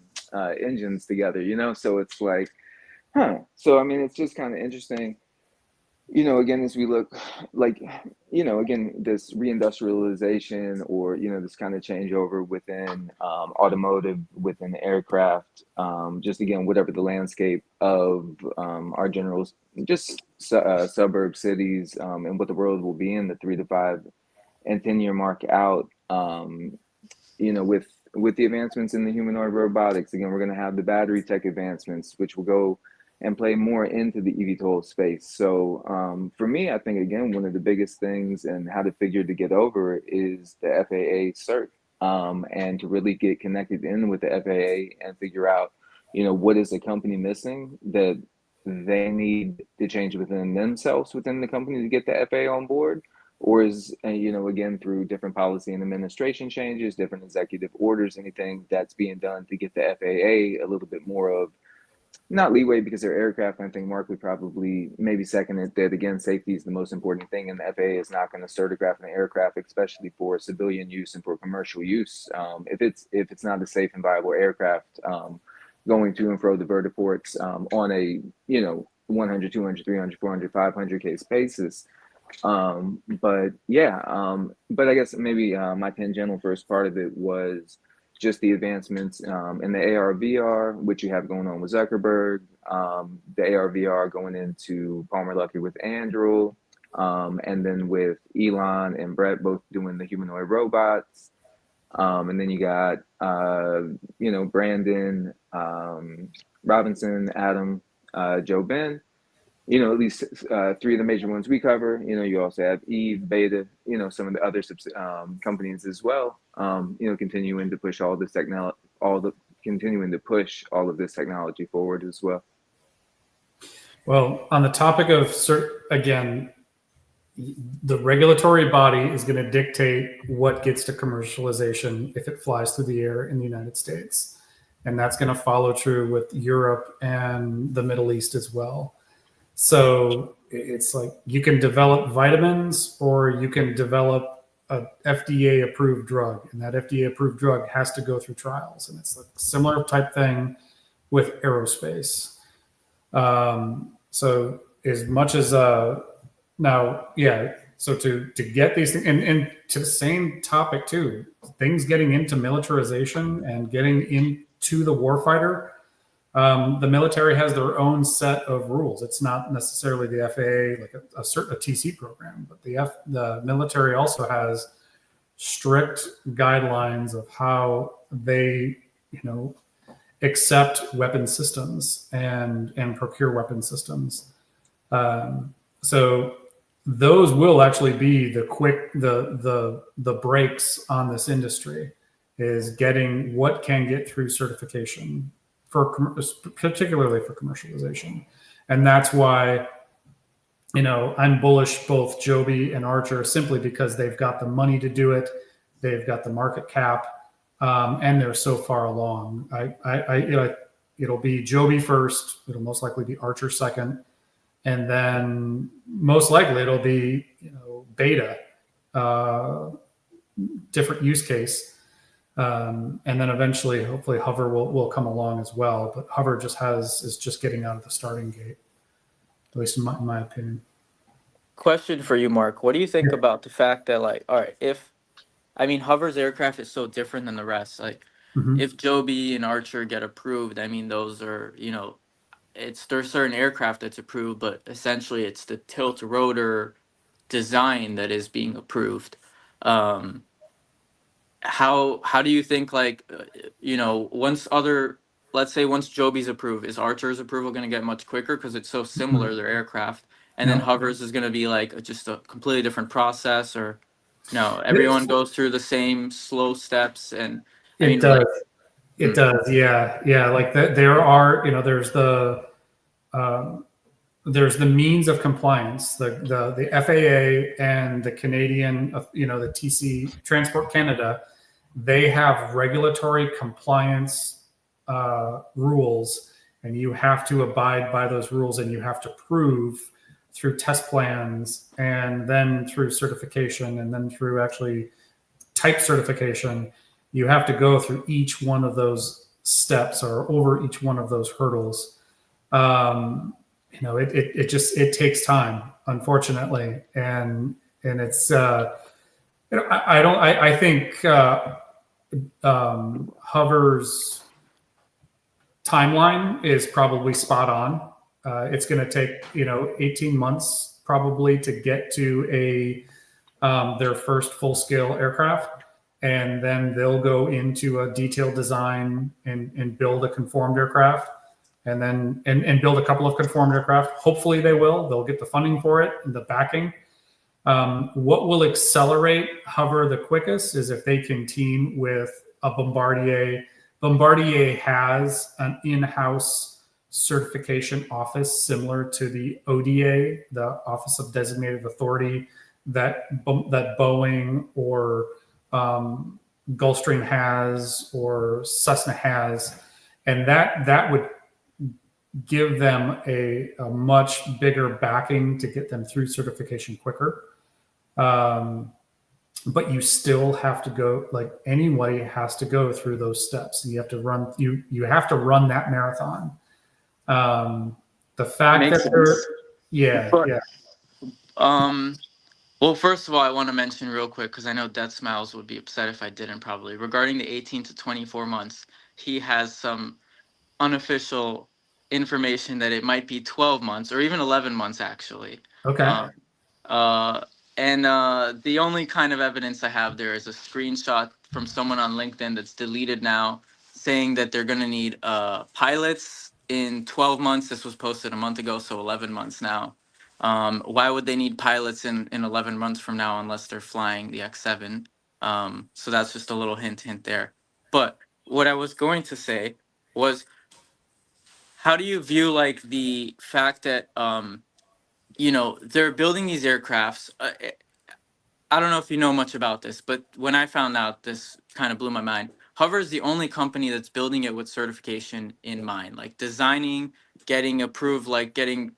engines together, so it's like, huh. So, I mean, it's just kind of interesting, again, as we look like, again, this reindustrialization or, this kind of changeover within automotive, within aircraft, just again, whatever the landscape of our general, just suburb cities and what the world will be in the 3 to 5 and 10-year mark out, with the advancements in the humanoid robotics, again, we're going to have the battery tech advancements, which will go and play more into the eVTOL space. So for me, I think, again, one of the biggest things and how to figure to get over is the FAA cert and to really get connected in with the FAA and figure out, what is the company missing that they need to change within themselves, within the company to get the FAA on board, or is, again, through different policy and administration changes, different executive orders, anything that's being done to get the FAA a little bit more of, not leeway because they're aircraft. I think Mark would probably maybe second it that, again, safety is the most important thing, and the FAA is not going to certigraph an aircraft, especially for civilian use and for commercial use, if it's not a safe and viable aircraft going to and fro the vertiports on a 100, 200, 300, 400, 500 case basis. But I guess maybe my tangential first part of it was just the advancements in the AR/VR, which you have going on with Zuckerberg, the AR/VR going into Palmer Luckey with Andrew, and then with Elon and Brett both doing the humanoid robots. And then you got, Brandon, Robinson, Adam, Joe Ben, at least 3 of the major ones we cover. You also have Eve, Beta, some of the other companies as well, continuing to push all this continuing to push all of this technology forward as well. Well, on the topic of again, the regulatory body is going to dictate what gets to commercialization if it flies through the air in the United States. And that's going to follow true with Europe and the Middle East as well. So it's like you can develop vitamins or you can develop a FDA approved drug, and that FDA approved drug has to go through trials. And it's a similar type thing with aerospace. So as much as now, yeah. So to get these things, and to the same topic too, things getting into militarization and getting into the warfighter, the military has their own set of rules. It's not necessarily the FAA, like a TC program, but the military also has strict guidelines of how they, accept weapon systems and procure weapon systems. So those will actually be the brakes on this industry, is getting what can get through certification particularly for commercialization. And that's why, I'm bullish both Joby and Archer, simply because they've got the money to do it. They've got the market cap, and they're so far along. It'll be Joby first. It'll most likely be Archer second. And then most likely it'll be, Beta, different use case. And then eventually, hopefully, Hover will come along as well. But Hover is just getting out of the starting gate, at least in my opinion. Question for you, Mark. What do you think about the fact that, like, all right, Hover's aircraft is so different than the rest. Like, if Joby and Archer get approved, I mean, those are, there's certain aircraft that's approved, but essentially it's the tilt rotor design that is being approved. How do you think, like, let's say once Joby's approved, is Archer's approval going to get much quicker because it's so similar, their aircraft, and then Hover's is going to be like just a completely different process, or no, everyone goes through the same slow steps? And it does, yeah. Like there are, there's the means of compliance, the FAA and the Canadian, the TC Transport Canada. They have regulatory compliance rules, and you have to abide by those rules, and you have to prove through test plans, and then through certification, and then through actually type certification. You have to go through each one of those steps or over each one of those hurdles. It takes time, unfortunately, and it's I think Hover's timeline is probably spot on. It's going to take 18 months probably to get to their first full scale aircraft, and then they'll go into a detailed design and build a conformed aircraft. And then build a couple of conformed aircraft. Hopefully they'll get the funding for it and the backing. What will accelerate Hover the quickest is if they can team with a Bombardier. Bombardier has an in-house certification office similar to the ODA, the Office of Designated Authority, that Boeing or Gulfstream has or Cessna has. And that would give them a much bigger backing to get them through certification quicker. But you still have to go, like anybody has to go through those steps. You have to run, you have to run that marathon. The fact that well, first of all, I want to mention real quick, because I know Death Smiles would be upset if I didn't probably. Regarding the 18 to 24 months, he has some unofficial information that it might be 12 months or even 11 months actually. Okay. The only kind of evidence I have there is a screenshot from someone on LinkedIn that's deleted now, saying that they're going to need pilots in 12 months. This was posted a month ago, so 11 months now. Why would they need pilots in 11 months from now unless they're flying the X7? So that's just a little hint there. But what I was going to say was, how do you view like the fact that they're building these aircrafts? I don't know if you know much about this, but when I found out, this kind of blew my mind. Hover is the only company that's building it with certification in mind, like designing, getting approved, like getting,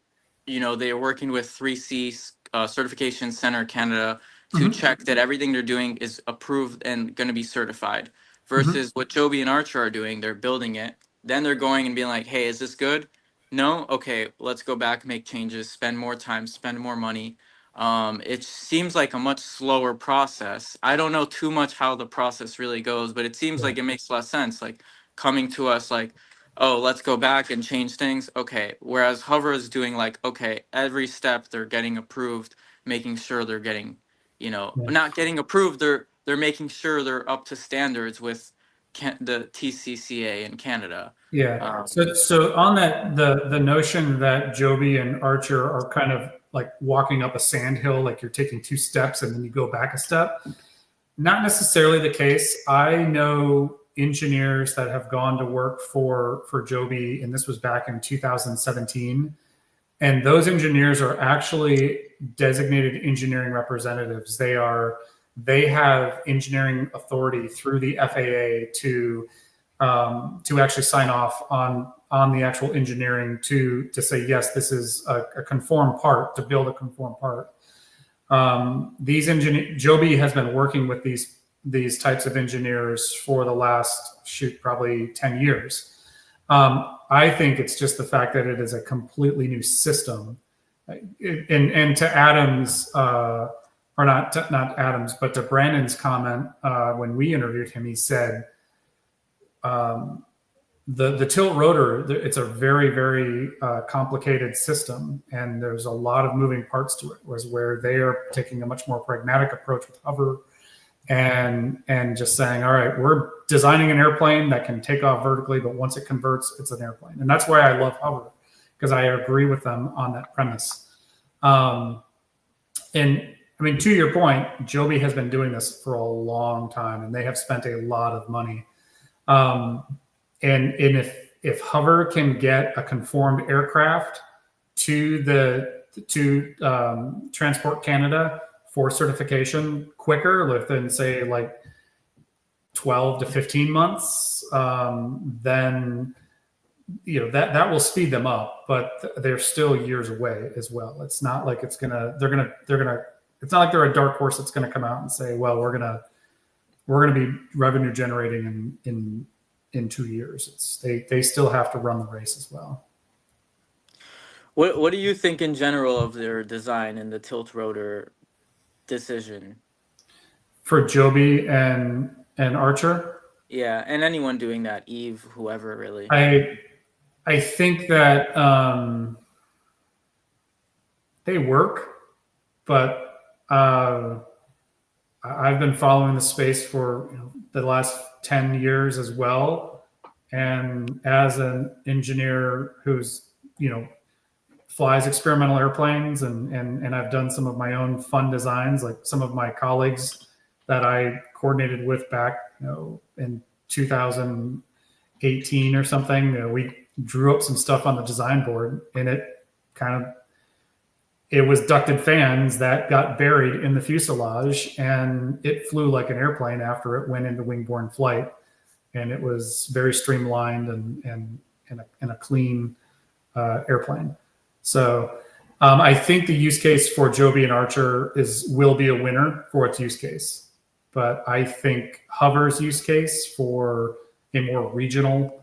they're working with 3C Certification Center Canada to check that everything they're doing is approved and going to be certified. Versus what Joby and Archer are doing, they're building it. Then they're going and being like, hey, is this good? No? Okay, let's go back, make changes, spend more time, spend more money. It seems like a much slower process. I don't know too much how the process really goes, but it seems like it makes less sense. Like coming to us like, oh, let's go back and change things. Okay. Whereas Hover is doing like, okay, every step they're getting approved, making sure they're getting, not getting approved. They're making sure they're up to standards with the TCCA in Canada. Yeah. So on that, the notion that Joby and Archer are kind of like walking up a sandhill, like you're taking 2 steps and then you go back a step, not necessarily the case. I know engineers that have gone to work for Joby, and this was back in 2017. And those engineers are actually designated engineering representatives. They have engineering authority through the FAA to actually sign off on the actual engineering to say, yes, this is a conformed part, to build a conformed part. Joby has been working with these these types of engineers for the last probably 10 years. I think it's just the fact that it is a completely new system. And to Adam's, or not Adam's, but to Brandon's comment when we interviewed him, he said the tilt rotor, it's a very, very complicated system, and there's a lot of moving parts to it, where they are taking a much more pragmatic approach with HOVR and just saying, all right, we're designing an airplane that can take off vertically, but once it converts, it's an airplane. And that's why I love HOVR, because I agree with them on that premise. And I mean, to your point, Joby has been doing this for a long time, and they have spent a lot of money. And if HOVR can get a conformed aircraft to Transport Canada for certification quicker, within say like 12 to 15 months, then that will speed them up, but they're still years away as well. It's not like it's not like they're a dark horse that's going to come out and say, well, we're going to be revenue generating in 2 years. They still have to run the race as well. What do you think in general of their design and the tilt rotor decision for Joby and Archer? Yeah, and anyone doing that, Eve, whoever, really. I think that they work, but I've been following the space for the last 10 years as well, and as an engineer who's flies experimental airplanes, and I've done some of my own fun designs, like some of my colleagues that I coordinated with back in 2018 or something. We drew up some stuff on the design board, and it was ducted fans that got buried in the fuselage, and it flew like an airplane after it went into wing-borne flight, and it was very streamlined and a clean airplane. So I think the use case for Joby and Archer will be a winner for its use case, but I think HOVR's use case for a more regional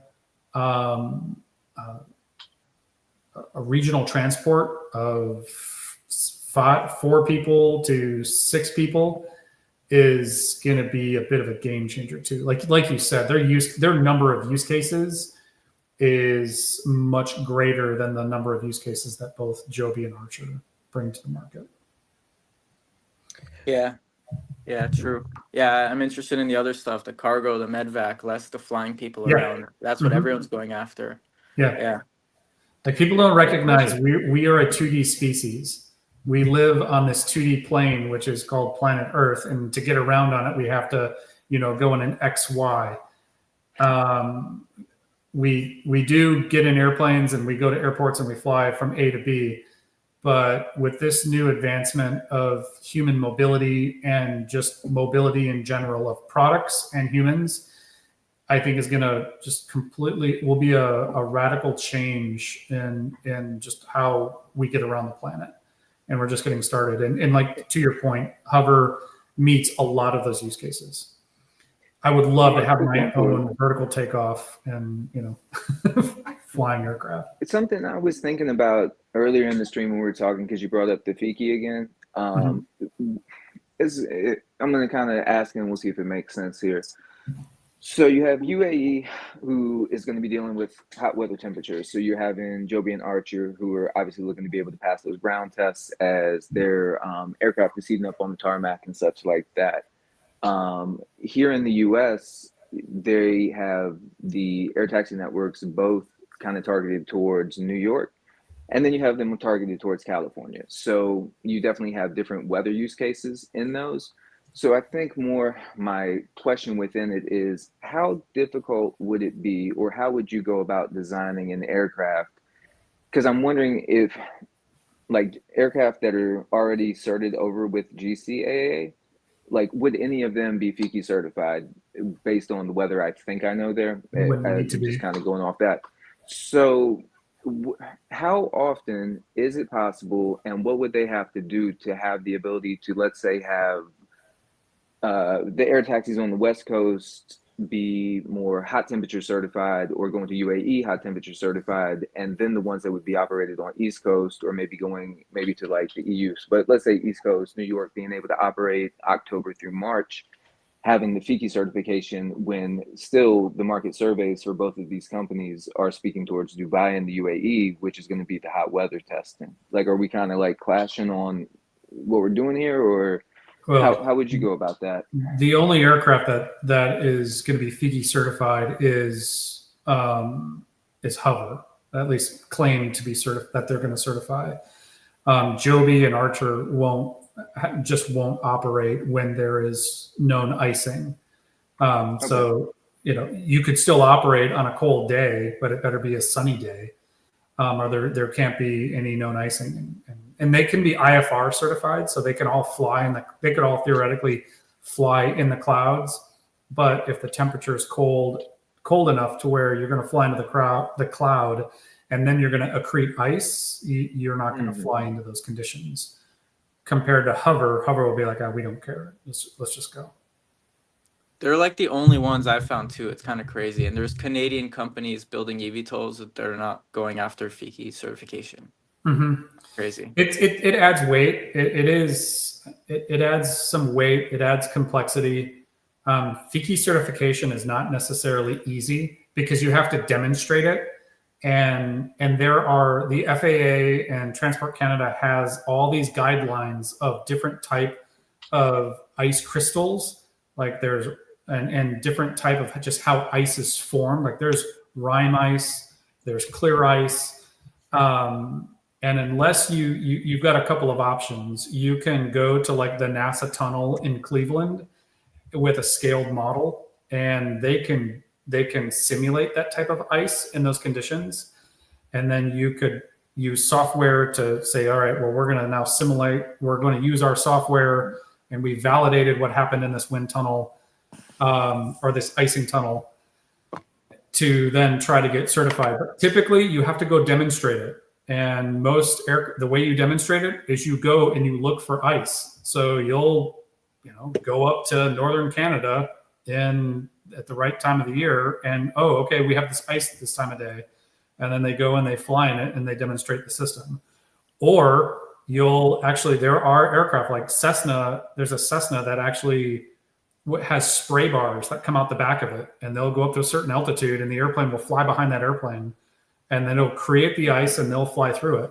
a regional transport of 4 people to 6 people is going to be a bit of a game changer too. Like you said, their number of use cases is much greater than the number of use cases that both Joby and Archer bring to the market. Yeah, true. Yeah, I'm interested in the other stuff, the cargo, the medvac, less the flying people around. That's what everyone's going after. Yeah. Like, people don't recognize we are a 2D species. We live on this 2D plane, which is called planet Earth, and to get around on it, we have to, go in an XY. We do get in airplanes, and we go to airports, and we fly from A to B. But with this new advancement of human mobility and just mobility in general of products and humans, I think is going to just will be a radical change in just how we get around the planet. And we're just getting started. And like, to your point, HOVR meets a lot of those use cases. I would love to have my own vertical takeoff and, flying aircraft. It's something I was thinking about earlier in the stream when we were talking, because you brought up the Fiki again. I'm going to kind of ask, and we'll see if it makes sense here. So you have UAE, who is going to be dealing with hot weather temperatures. So you're having Joby and Archer, who are obviously looking to be able to pass those ground tests as their aircraft is seating up on the tarmac and such like that. Here in the US, they have the air taxi networks both kind of targeted towards New York, and then you have them targeted towards California. So you definitely have different weather use cases in those. So I think my question within it is, how difficult would it be, or how would you go about designing an aircraft? Because I'm wondering if, like, aircraft that are already certified over with GCAA, like, would any of them be Fiki certified based on the weather I think I know there? Just kind of going off that. So how often is it possible, and what would they have to do to have the ability to, let's say, have the air taxis on the West Coast be more hot temperature certified, or going to UAE hot temperature certified, and then the ones that would be operated on East Coast, or maybe going maybe to like the EU. But let's say East Coast, New York being able to operate October through March, having the FIKI certification, when still the market surveys for both of these companies are speaking towards Dubai and the UAE, which is going to be the hot weather testing. Like, are we kind of like clashing on what we're doing here, or how would you go about that? The only aircraft that is going to be FIKI certified is HOVR, at least claimed to be that they're going to certify. Joby and Archer won't operate when there is known icing. Okay. So you could still operate on a cold day, but it better be a sunny day, or there can't be any known icing. And they can be IFR certified, so they can all fly they could all theoretically fly in the clouds. But if the temperature is cold enough to where you're going to fly into the cloud, and then you're going to accrete ice, you're not going to fly into those conditions. Compared to HOVR will be like, we don't care. Let's just go. They're like the only ones I've found too. It's kind of crazy. And there's Canadian companies building eVTOLs that they're not going after FIKI certification. Mm-hmm. Crazy. It adds weight. It adds some weight. It adds complexity. FIKI certification is not necessarily easy because you have to demonstrate it. And there are the FAA and Transport Canada has all these guidelines of different type of ice crystals. Like there's and different type of just how ice is formed. Like there's rime ice, there's clear ice. And unless you've got a couple of options, you can go to like the NASA tunnel in Cleveland with a scaled model, and they can simulate that type of ice in those conditions. And then you could use software to say, all right, well, we're going to now simulate, we're going to use our software, and we validated what happened in this wind tunnel or this icing tunnel to then try to get certified. But typically you have to go demonstrate it. And the way you demonstrate it is you go and you look for ice. So you'll, go up to northern Canada at the right time of the year, and okay, we have this ice at this time of day, and then they go and they fly in it and they demonstrate the system. Or there are aircraft like Cessna. There's a Cessna that actually has spray bars that come out the back of it, and they'll go up to a certain altitude, and the airplane will fly behind that airplane, and then it'll create the ice and they'll fly through it.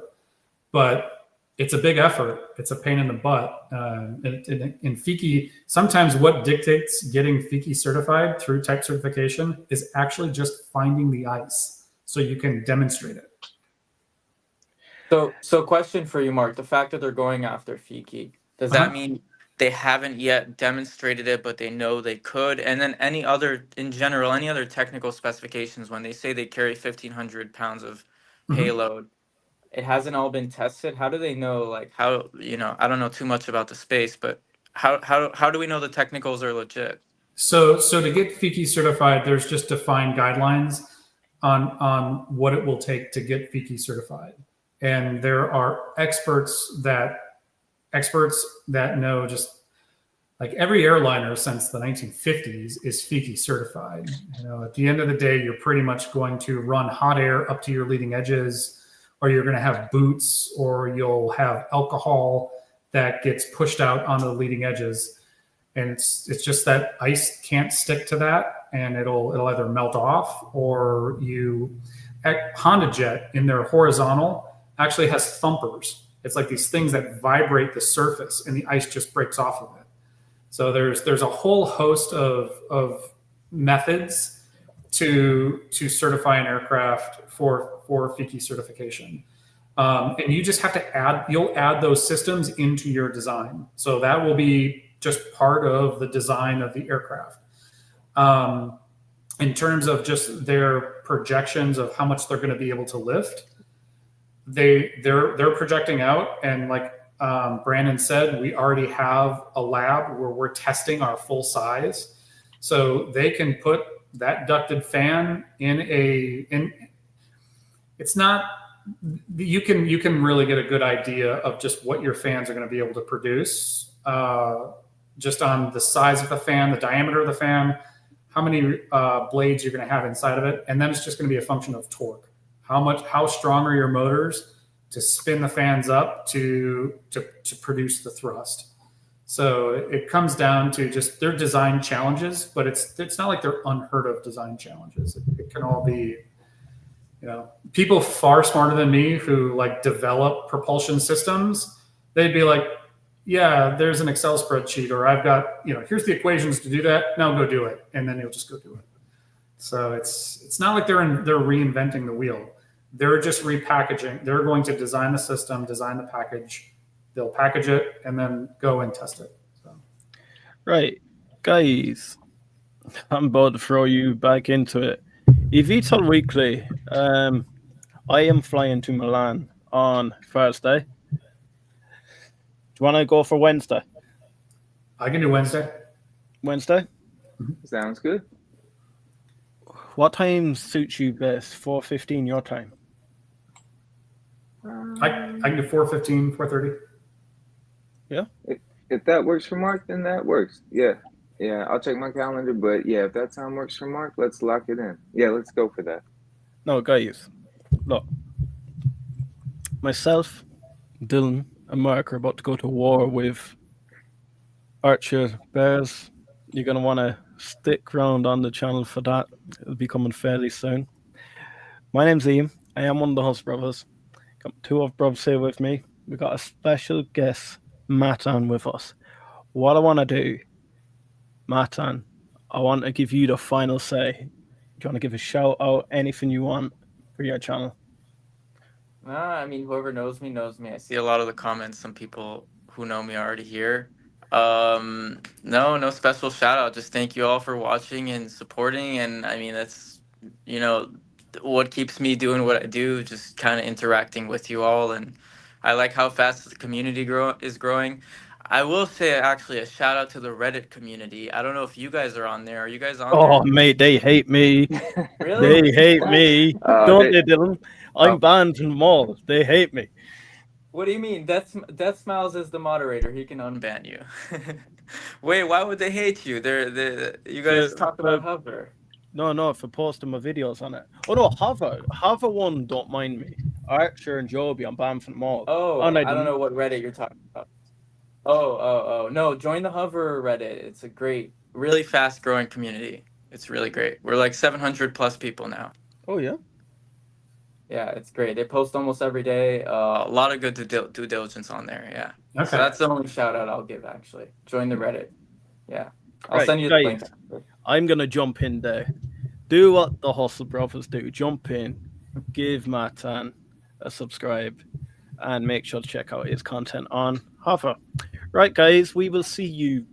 But it's a big effort. It's a pain in the butt. In FIKI, sometimes what dictates getting FIKI certified through type certification is actually just finding the ice so you can demonstrate it. So question for you, Mark. The fact that they're going after FIKI, does that mean they haven't yet demonstrated it, but they know they could? And then any other technical specifications, when they say they carry 1,500 pounds of payload, it hasn't all been tested. How do they know, like, how, I don't know too much about the space, but how do we know the technicals are legit? So to get FIKI certified, there's just defined guidelines on what it will take to get FIKI certified. And there are experts that know, just like every airliner since the 1950s is FIKI certified. At the end of the day, you're pretty much going to run hot air up to your leading edges, or you're going to have boots, or you'll have alcohol that gets pushed out onto the leading edges. And it's just that ice can't stick to that, and it'll either melt off, or Honda Jet in their horizontal actually has thumpers. It's like these things that vibrate the surface, and the ice just breaks off of it. So there's a whole host of methods to certify an aircraft for FIKI certification. And you just have to you'll add those systems into your design. So that will be just part of the design of the aircraft. In terms of just their projections of how much they're going to be able to lift, they're projecting out, and like Brandon said, we already have a lab where we're testing our full size. So they can put that ducted fan it's not, you can really get a good idea of just what your fans are going to be able to produce just on the size of the fan, the diameter of the fan, how many blades you're going to have inside of it, and then it's just going to be a function of torque. How strong are your motors to spin the fans up to produce the thrust? So it comes down to just their design challenges, but it's not like they're unheard of design challenges. It can all be, people far smarter than me who like develop propulsion systems. They'd be like, yeah, there's an Excel spreadsheet, or I've got, here's the equations to do that. Now go do it, and then you'll just go do it. So it's not like they're reinventing the wheel. They're just repackaging. They're going to design the system, design the package. They'll package it and then go and test it. So. Right, guys, I'm about to throw you back into it. eVTOL Weekly. I am flying to Milan on Thursday. Do you want to go for Wednesday? I can do Wednesday. Wednesday? Sounds good. What time suits you best? 4:15 your time? I can do 4:15, 4:30. Yeah. If that works for Mark, then that works. Yeah. I'll check my calendar, but yeah, if that time works for Mark, let's lock it in. Yeah, let's go for that. No, guys, look. Myself, Dylan, and Mark are about to go to war with Archer Bears. You're going to want to stick around on the channel for that. It'll be coming fairly soon. My name's Liam. I am one of the Huss brothers. Got two of brothers here with me. We got a special guest, Matan, with us. What I want to do, Matan, I want to give you the final say. Do you want to give a shout out, anything you want for your channel? I mean, whoever knows me. I see a lot of the comments. Some people who know me are already here. No special shout out. Just thank you all for watching and supporting. And I mean, that's, what keeps me doing what I do, just kind of interacting with you all. And I like how fast the community is growing. I will say actually a shout out to the Reddit community. I don't know if you guys are on there. Are you guys on there? Oh, mate, they hate me. Really? They hate me. Don't they, Dylan? I'm banned from them all. They hate me. What do you mean? Death Smiles is the moderator. He can unban you. Wait, why would they hate you? You guys talk about HOVR. No, for posting my videos on it. Oh no, HOVR one don't mind me. Archer and Joby, I'm banned from them all. Oh, I don't know what Reddit you're talking about. Oh, no, join the HOVR Reddit. It's a great, really fast growing community. It's really great. We're like 700 plus people now. Oh yeah? Yeah, it's great. They post almost every day. A lot of good due diligence on there. Yeah. Okay. So that's the only shout out I'll give, actually. Join the Reddit. Yeah. I'll send you the link. I'm going to jump in there. Do what the Hustle Brothers do. Jump in. Give Matan a subscribe. And make sure to check out his content on HOVR. Right, guys. We will see you.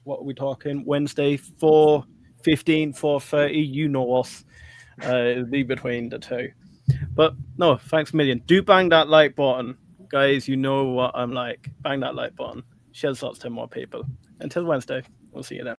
What are we talking? Wednesday, 4:15, 4:30. You know us. It'll be between the two. But no, thanks a million. Do bang that like button. Guys, you know what I'm like. Bang that like button. Share thoughts to more people. Until Wednesday, we'll see you then.